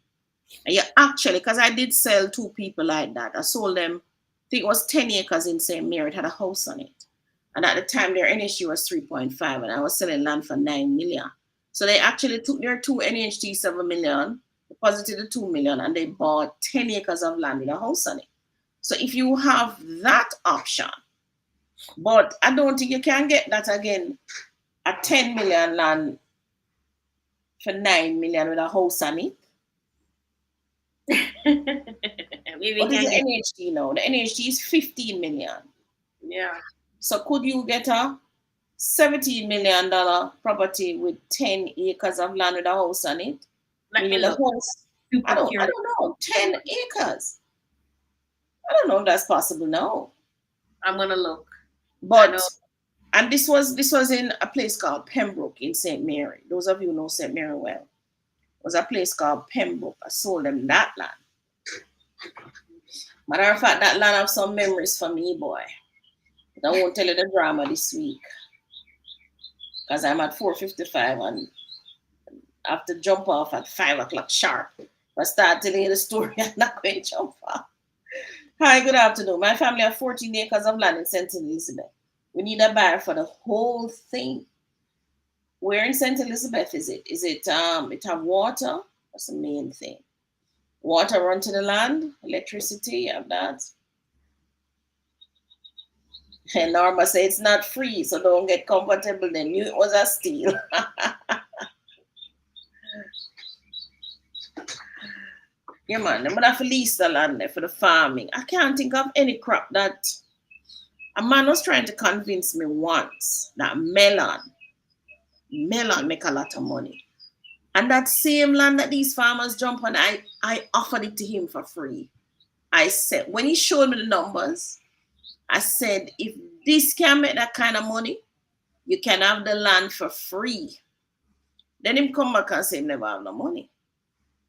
And you actually, because I did sell two people like that. I sold them, I think it was 10 acres in St. Mary. It had a house on it. And at the time, their NHT was 3.5, and I was selling land for 9 million. So they actually took their two NHT 7 million, deposited the 2 million, and they bought 10 acres of land with a house on it. So if you have that option, but I don't think you can get that again, a 10 million land for 9 million with a house on it. Maybe we What is can the get NHT now? The NHT is 15 million. yeah. So could you get a $17 million property with 10 acres of land with a house on it? Let Meaning me the look. house, I Super don't I curious. don't know, 10 acres. I don't know if that's possible now. I'm gonna look. I But know. and this was in a place called Pembroke in St. Mary. Those of you who know St. Mary well. It was a place called Pembroke. I sold them that land. Matter of fact, that land have some memories for me, boy. But I won't tell you the drama this week because I'm at 4:55 and I have to jump off at 5 o'clock sharp. If I start telling you the story, I'm not going to jump off. Hi, good afternoon. My family have 14 acres of land in St. Elizabeth. We need a buyer for the whole thing. Where in St. Elizabeth is it? Is it have water? That's the main thing. Water run to the land, electricity, you have that. And Norma say it's not free, so don't get comfortable. They knew it was a steal. Yeah, man, they would have to lease the land there for the farming. I can't think of any crop that a man was trying to convince me once that melon make a lot of money. And that same land that these farmers jump on, I offered it to him for free. I said, when he showed me the numbers, I said, if this can make that kind of money, you can have the land for free. Then him come back and say, never have no money.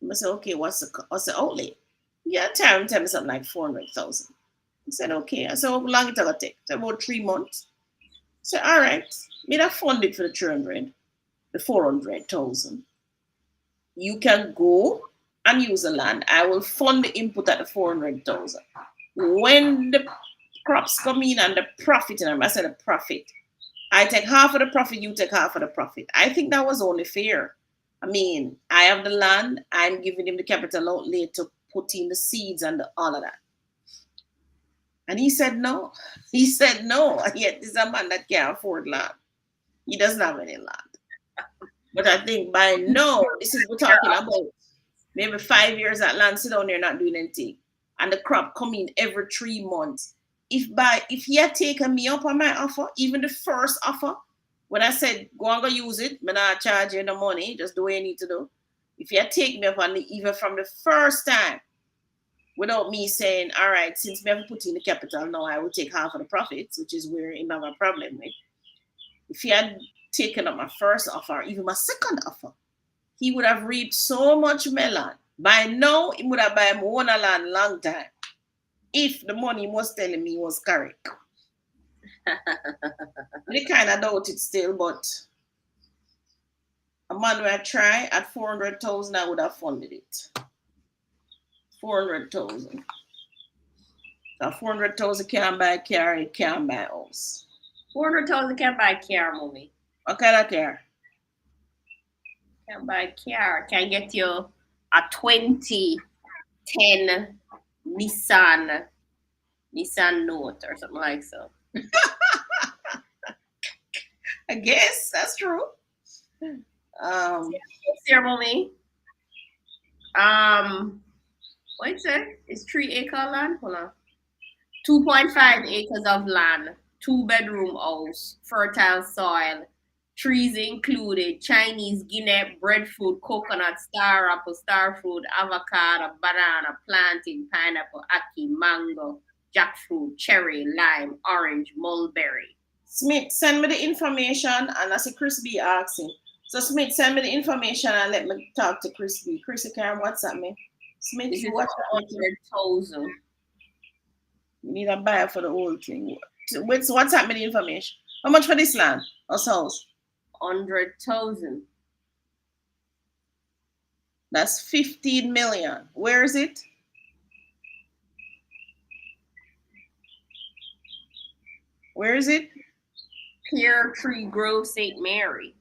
I said, okay, what's the outlay? Yeah, tell me something like 400,000. He said, okay. I said, how long it gonna take? He said, about 3 months. I said, all right. Me that fund it for the 300, the 400,000. You can go and use the land. I will fund the input at the 400,000. When the crops come in and the profit, and I said the profit, I take half of the profit, you take half of the profit. I think that was only fair. I mean, I have the land, I'm giving him the capital outlay to put in the seeds and all of that. And he said no. He said no. And yet, this is a man that can't afford land. He doesn't have any land. But I think by now, this is we're talking about maybe 5 years that land sit down there not doing anything. And the crop come in every 3 months. if he had taken me up on my offer, even the first offer, when I said go and go use it, I'm not charge you the money, just do what you need to do. If you had taken me up on it, even from the first time, without me saying, all right, since we haven't put in the capital, now I will take half of the profits, which is where you have a problem with. If he had taken up my first offer, even my second offer, he would have reaped so much melon. By now, he would have bought more land long time. If the money he was telling me was correct. They kind of doubt it still, but a man will try at 400,000, I would have funded it. 400,000. So 400,000 can't buy a car, it can't buy a house. 400,000 can't buy a car, mommy. What kind of car? Can't buy a car. Can get you a 2010 Nissan Note or something like so. I guess that's true. Here, mommy. What is it? It's 3-acre land. Hold on. 2.5 acres of land, 2-bedroom house, fertile soil, trees included, Chinese, Guinea, breadfruit, coconut, star apple, star fruit, avocado, banana, plantain, pineapple, ackee, mango, jackfruit, cherry, lime, orange, mulberry. Smith, send me the information, and I see Chris B asking. So Smith, send me the information and let me talk to Chris B. Chris, you can WhatsApp me. Smith, This you is WhatsApp me. 100,000. You need a buyer for the whole thing. Wait, so WhatsApp me the information. How much for this land or house? 100,000. That's 15 million. Where is it? Where is it? Pear Tree Grove, St. Mary.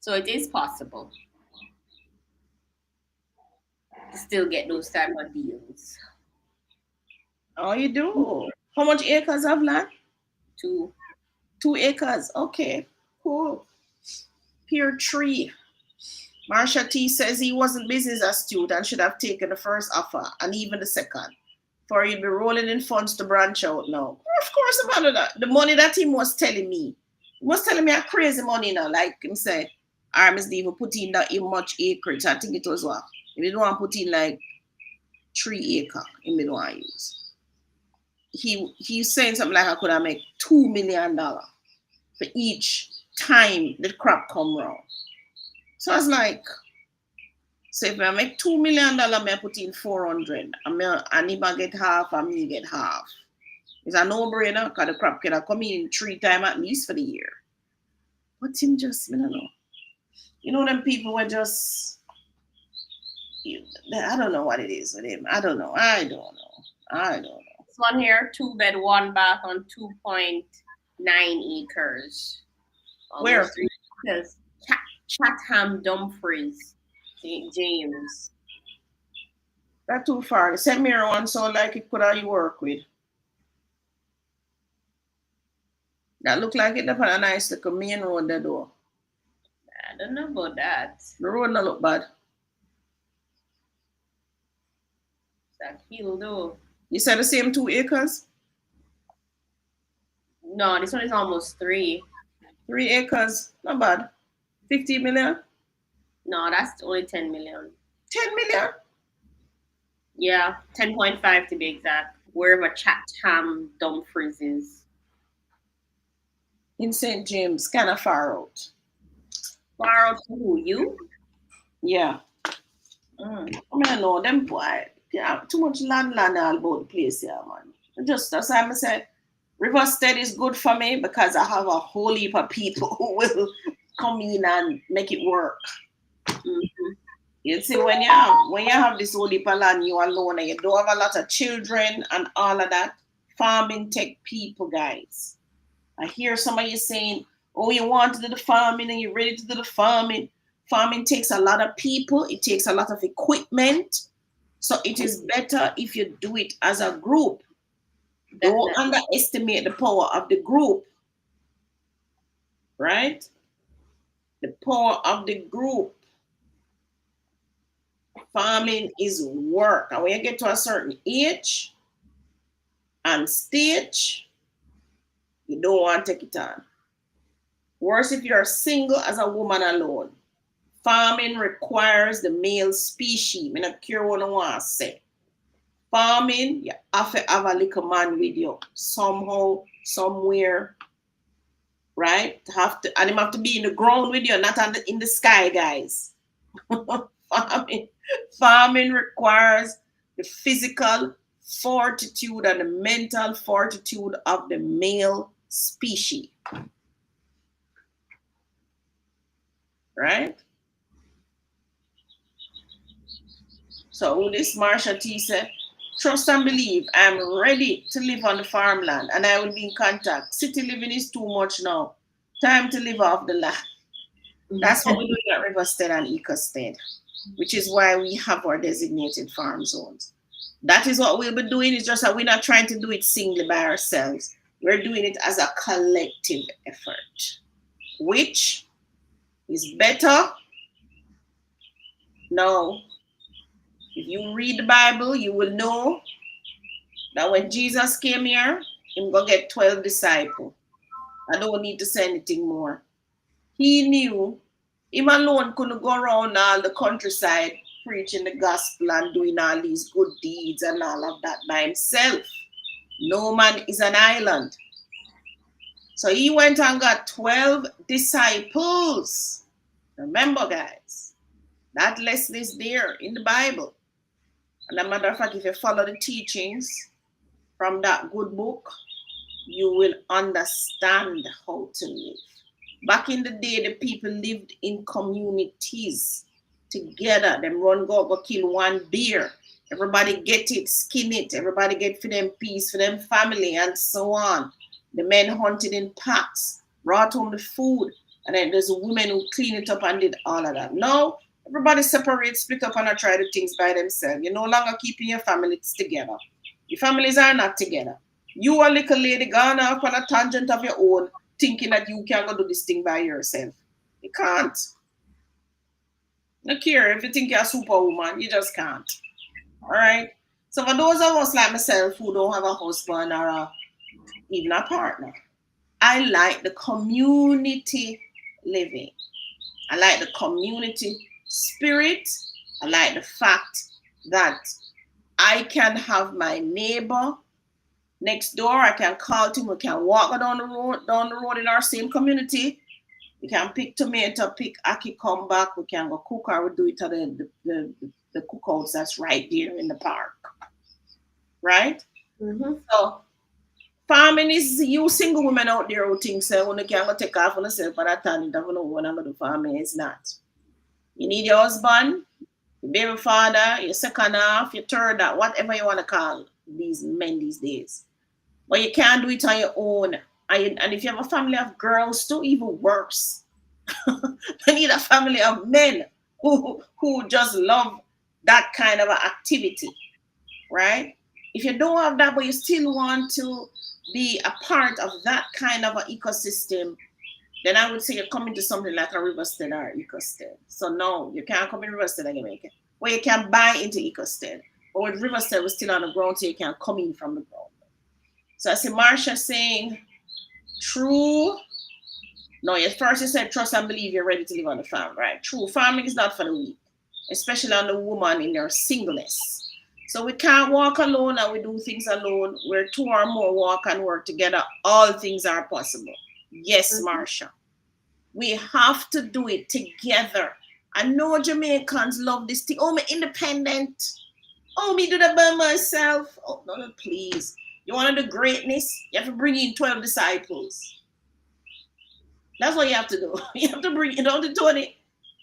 So it is possible to still get those type of deals. Oh, you do. How much acres of land? 2. 2 acres. Okay, cool. Pear Tree. Marsha T says he wasn't business astute and should have taken the first offer and even the second. For he'd be rolling in funds to branch out now. Of course, about that. The money that he was telling me. He was telling me a crazy money now. Like him said, Arms even put in that in much acreage. I think it was what? If you don't want to put in like 3 acre, he don't want to use. He's saying something like I could have make $2 million for each time the crop come round. So I was like, so if I make $2 million, I put in 400. And if I get half, I may get half. It's a no-brainer because the crop can come in 3 times at least for the year. But him just, I don't know. You know, them people were just, I don't know what it is with him. I don't know. This one here, 2-bed, 1 bath on 2.9 acres. Where? Because Chatham, Dumfries, St. James. That's too far. The St. Mary one sound like it could have you work with. That look like it up on a nice little main road there though. I don't know about that. The road not look bad. That hill though. You said the same 2 acres? No, this one is almost 3. 3 acres, not bad. 50 million? No, that's only 10 million. 10 million? Yeah, 10.5 to be exact. Wherever Chatham, Dumfries is. In St. James, kind of far out. Far out to who? You? Yeah. I know them boy. Yeah, too much land all about the place here, man. Just as I said, Riverstead is good for me because I have a whole heap of people who will come in and make it work. Mm-hmm. You see, when you have this whole heap of land, you alone and you don't have a lot of children and all of that, farming take people, guys. I hear some of you saying, oh, you want to do the farming and you're ready to do the farming. Farming takes a lot of people. It takes a lot of equipment. So it is better if you do it as a group. Don't underestimate the power of the group. Right? The power of the group. Farming is work. And when you get to a certain age, On stage, you don't want to take it on. Worse if you're single as a woman alone. Farming requires the male species. I don't care what I want to say. Farming, you have to have a little man with you somehow, somewhere, right? And him have to be in the ground with you, not in the sky, guys. farming, farming requires the physical fortitude and the mental fortitude of the male species, right? So this Marsha T said, trust and believe. I'm ready to live on the farmland and I will be in contact. City living is too much now. Time to live off the land. That's what we're doing at Riverstead and Ecostead, which is why we have our designated farm zones. That is what we'll be doing. It's just that we're not trying to do it singly by ourselves. We're doing it as a collective effort, which is better. Now, if you read the Bible, you will know that when Jesus came here, he go get 12 disciples. I don't need to say anything more. He knew him alone couldn't go around all the countryside preaching the gospel and doing all these good deeds and all of that by himself. No man is an island. So he went and got 12 disciples. Remember, guys, that lesson is there in the Bible. And as a matter of fact, if you follow the teachings from that good book, you will understand how to live. Back in the day, the people lived in communities together. Them run go kill one bear. Everybody get it, skin it. Everybody get for them peace, for them family, and so on. The men hunted in packs, brought home the food, and then there's a woman who cleaned it up and did all of that. Now, everybody separate, split up, and try to things by themselves. You're no longer keeping your families together. Your families are not together. You a little lady gone off on a tangent of your own, thinking that you can go do this thing by yourself. You can't. No care if you think you're a superwoman, you just can't. All right. So for those of us like myself who don't have a husband or even a partner, I like the community living. I like the community spirit. I like the fact that I can have my neighbor next door. I can call to him. We can walk down the road in our same community. We can pick tomato, pick ackee, come back. We can go cook, or we do it at the cookouts that's right there in the park. Right? Mm-hmm. So farming is you single women out there who think so when you can go take off on yourself for that time, you don't know when I'm going to do farming. It's not. You need your husband, your baby father, your second half, your third half, whatever you want to call these men these days. But you can't do it on your own. And if you have a family of girls, too, even worse. You need a family of men who just love that kind of activity, right? If you don't have that, but you still want to be a part of that kind of an ecosystem, then I would say you're coming to something like a Riverstead or Ecostead. So no, you can't come in Riverstead and make it. Well, you can buy into Ecostead. But with Riverstead, we're still on the ground, so you can come in from the ground. So I see Marsha saying, true. No, at first you said trust and believe you're ready to live on the farm, right? True. Farming is not for the weak, especially on the woman in their singleness. So we can't walk alone and we do things alone. Where two or more walk and work together, all things are possible. Yes, Marsha. We have to do it together. I know Jamaicans love this thing. Oh, me independent. Oh, me do that by myself. Oh, no, please. You want to do greatness? You have to bring in 12 disciples. That's what you have to do. You have to bring, the 20.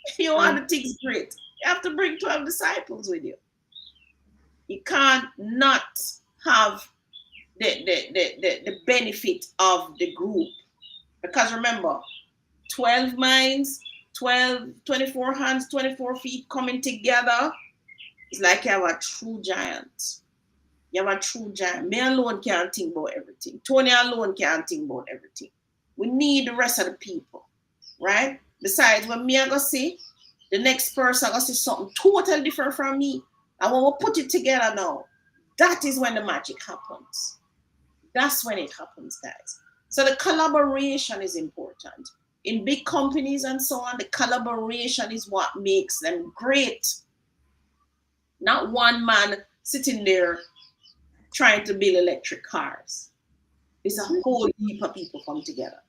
If you want the things great, you have to bring 12 disciples with you. You can't not have the benefit of the group. Because remember, 12 minds, 24 hands, 24 feet coming together. It's like you have a true giant. You have a true giant. Me alone can't think about everything. Tony alone can't think about everything. We need the rest of the people, right? Besides, when me I go see, the next person I go see something totally different from me. And when we put it together now, that is when the magic happens. That's when it happens, guys. So the collaboration is important. In big companies and so on, the collaboration is what makes them great. Not one man sitting there trying to build electric cars. It's a whole heap of people come together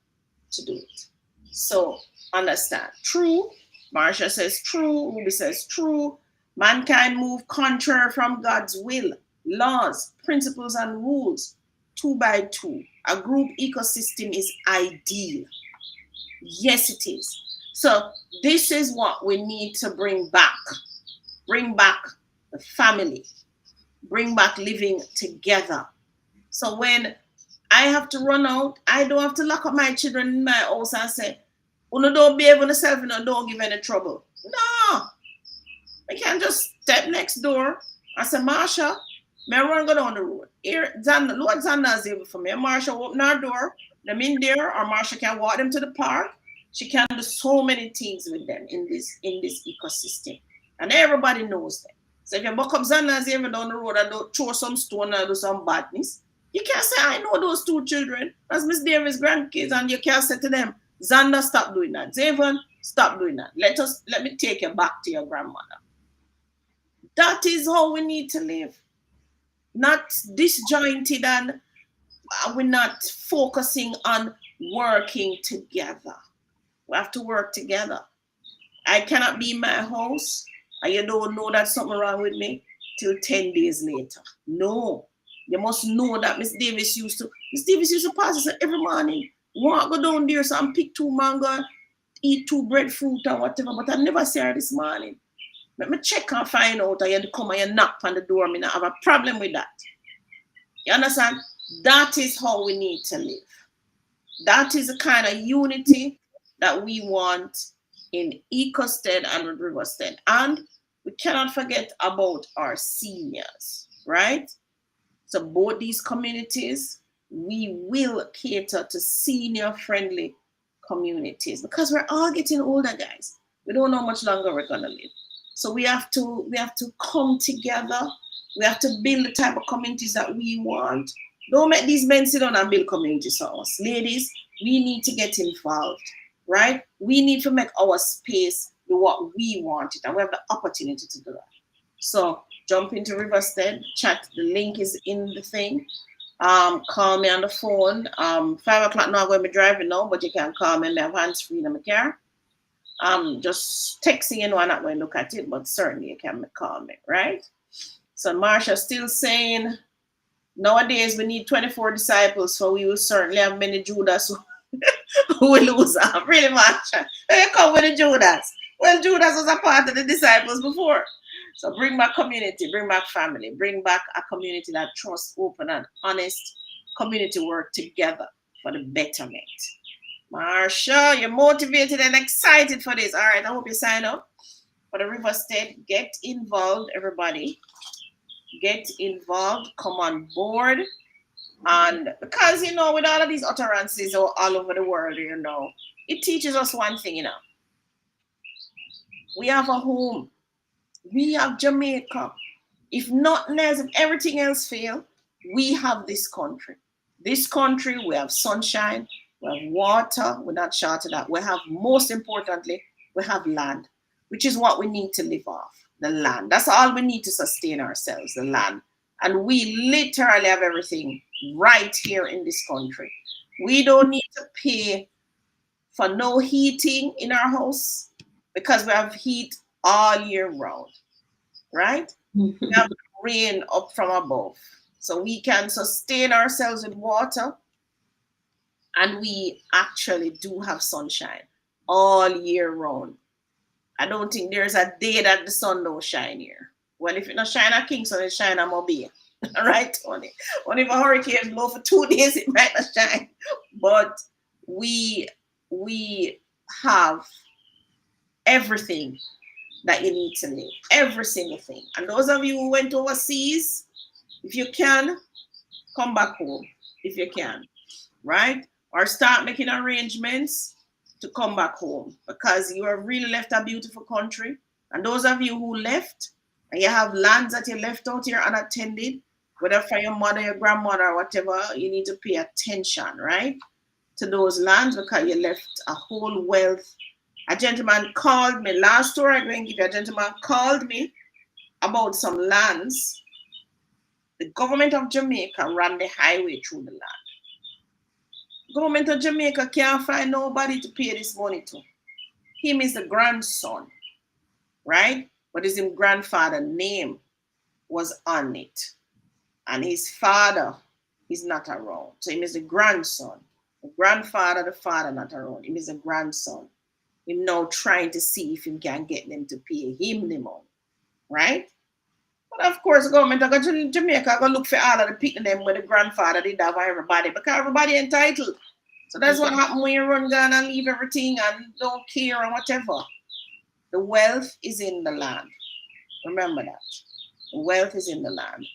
to do it. So understand. True. Marsha says true. Ruby says true. Mankind move contrary from God's will, laws, principles, and rules, two by two. A group ecosystem is ideal. Yes, it is. So this is what we need to bring back. Bring back the family. Bring back living together. So when I have to run out, I don't have to lock up my children in my house and say, "Uno don't behave on yourself and don't give any trouble." No. I can't just step next door and say, "Marsha, may I run go down the road? Here, Lord Zanna is able for me. Marsha open our door, them in there, or Marsha can walk them to the park. She can do so many things with them in this ecosystem. And everybody knows them. So if you buck up Zanna even down the road and don't throw some stone and do some badness, you can't say, "I know those two children. That's Miss Davis' grandkids," and you can't say to them, "Xander, stop doing that. Zavon, stop doing that. Let me take you back to your grandmother." That is how we need to live. Not disjointed, and we're not focusing on working together. We have to work together. I cannot be in my house and you don't know that something wrong with me till 10 days later. No. You must know that Miss Davis used to pass us every morning. Want go down there so and pick 2 mango, eat 2 breadfruit and whatever, but I never see her this morning. Let me check and find out, and you come and you knock on the door. I mean, I have a problem with that. You understand? That is how we need to live. That is the kind of unity that we want in Ecosted and Riversted. And we cannot forget about our seniors, right? So both these communities, we will cater to senior-friendly communities because we're all getting older, guys. We don't know how much longer we're gonna live. So we have to come together. We have to build the type of communities that we want. Don't make these men sit down and build communities for us. Ladies, we need to get involved, right? We need to make our space do what we want it, and we have the opportunity to do that. So jump into Riversted, chat. The link is in the thing. Call me on the phone. 5 o'clock now I'm going to be driving now, but you can call me and I have hands free in my car. Just texting, you know, I'm not going to look at it, but certainly you can call me, right? So Marsha still saying, nowadays we need 24 disciples, so we will certainly have many Judas who will lose out. Really, Marsha? You come with the Judas. Well, Judas was a part of the disciples before. So bring back community, bring back family, bring back a community that trusts, open, and honest community work together for the betterment. Marsha, you're motivated and excited for this. All right, I hope you sign up for the Riversted. Get involved, everybody. Get involved. Come on board. And because, you know, with all of these utterances all over the world, you know, it teaches us one thing, you know. We have a home. We have Jamaica. If nothing else, if everything else fails, we have this country. This country, we have sunshine, we have water, we're not short of that. We have, most importantly, we have land, which is what we need to live off, the land. That's all we need to sustain ourselves, the land. And we literally have everything right here in this country. We don't need to pay for no heating in our house because we have heat all year round, right? We have rain up from above. So we can sustain ourselves with water, and we actually do have sunshine all year round. I don't think there's a day that the sun don't shine here. Well, if it not shine at Kingston, it shine at Mobile. Right, Tony? Only if a hurricane blow for 2 days, it might not shine. But we have everything that you need to live. Every single thing. And those of you who went overseas, if you can, come back home. If you can. Right? Or start making arrangements to come back home. Because you have really left a beautiful country. And those of you who left, and you have lands that you left out here unattended, whether for your mother, your grandmother, or whatever, you need to pay attention, right, to those lands because you left a whole wealth. A gentleman called me last tour. I'm going to give you. A gentleman called me about some lands. The government of Jamaica ran the highway through the land. Government of Jamaica can't find nobody to pay this money to. Him is the grandson, right? But his grandfather name was on it. And his father is not around. So him is the grandson. The grandfather, the father not around. Him is the grandson. Him now trying to see if he can get them to pay him the money, right? But of course, the government go to Jamaica go look for all of the people them where the grandfather did have everybody because everybody entitled. So that's what happened when you run down and leave everything and don't care and whatever. The wealth is in the land. Remember that. The wealth is in the land.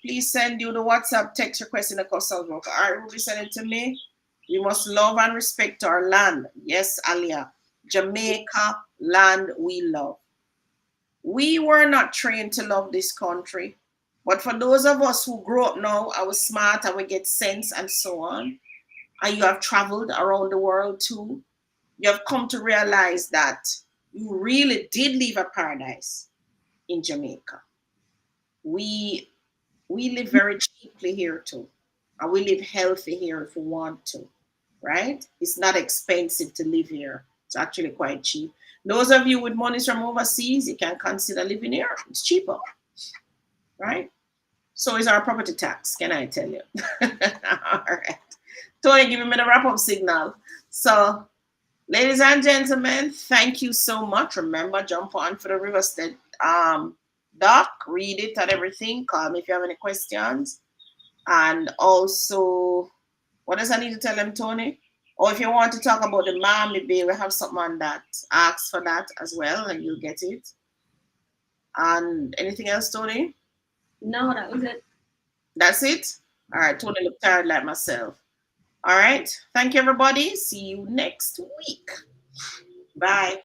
Please send you the WhatsApp text request in the custom book. All right, Ruby, send it to me. We must love and respect our land. Yes, Alia. Jamaica, land we love. We were not trained to love this country. But for those of us who grow up now, I was smart, I would get sense and so on, and you have traveled around the world too, you have come to realize that you really did live a paradise in Jamaica. We live very cheaply here too. And we live healthy here if we want to, right? It's not expensive to live here. It's actually quite cheap. Those of you with monies from overseas, you can consider living here. It's cheaper, right? So is our property tax, can I tell you? All right. Tony, give me the wrap-up signal. So, ladies and gentlemen, thank you so much. Remember, jump on for the Riverstead doc, read it and everything. Call me if you have any questions. And also, what does I need to tell them, Tony? Or if you want to talk about the Miami Bay, we have something on that. Ask for that as well, and you'll get it. And anything else, Tony? No, that was it. That's it? All right, Tony look tired like myself. All right. Thank you, everybody. See you next week. Bye.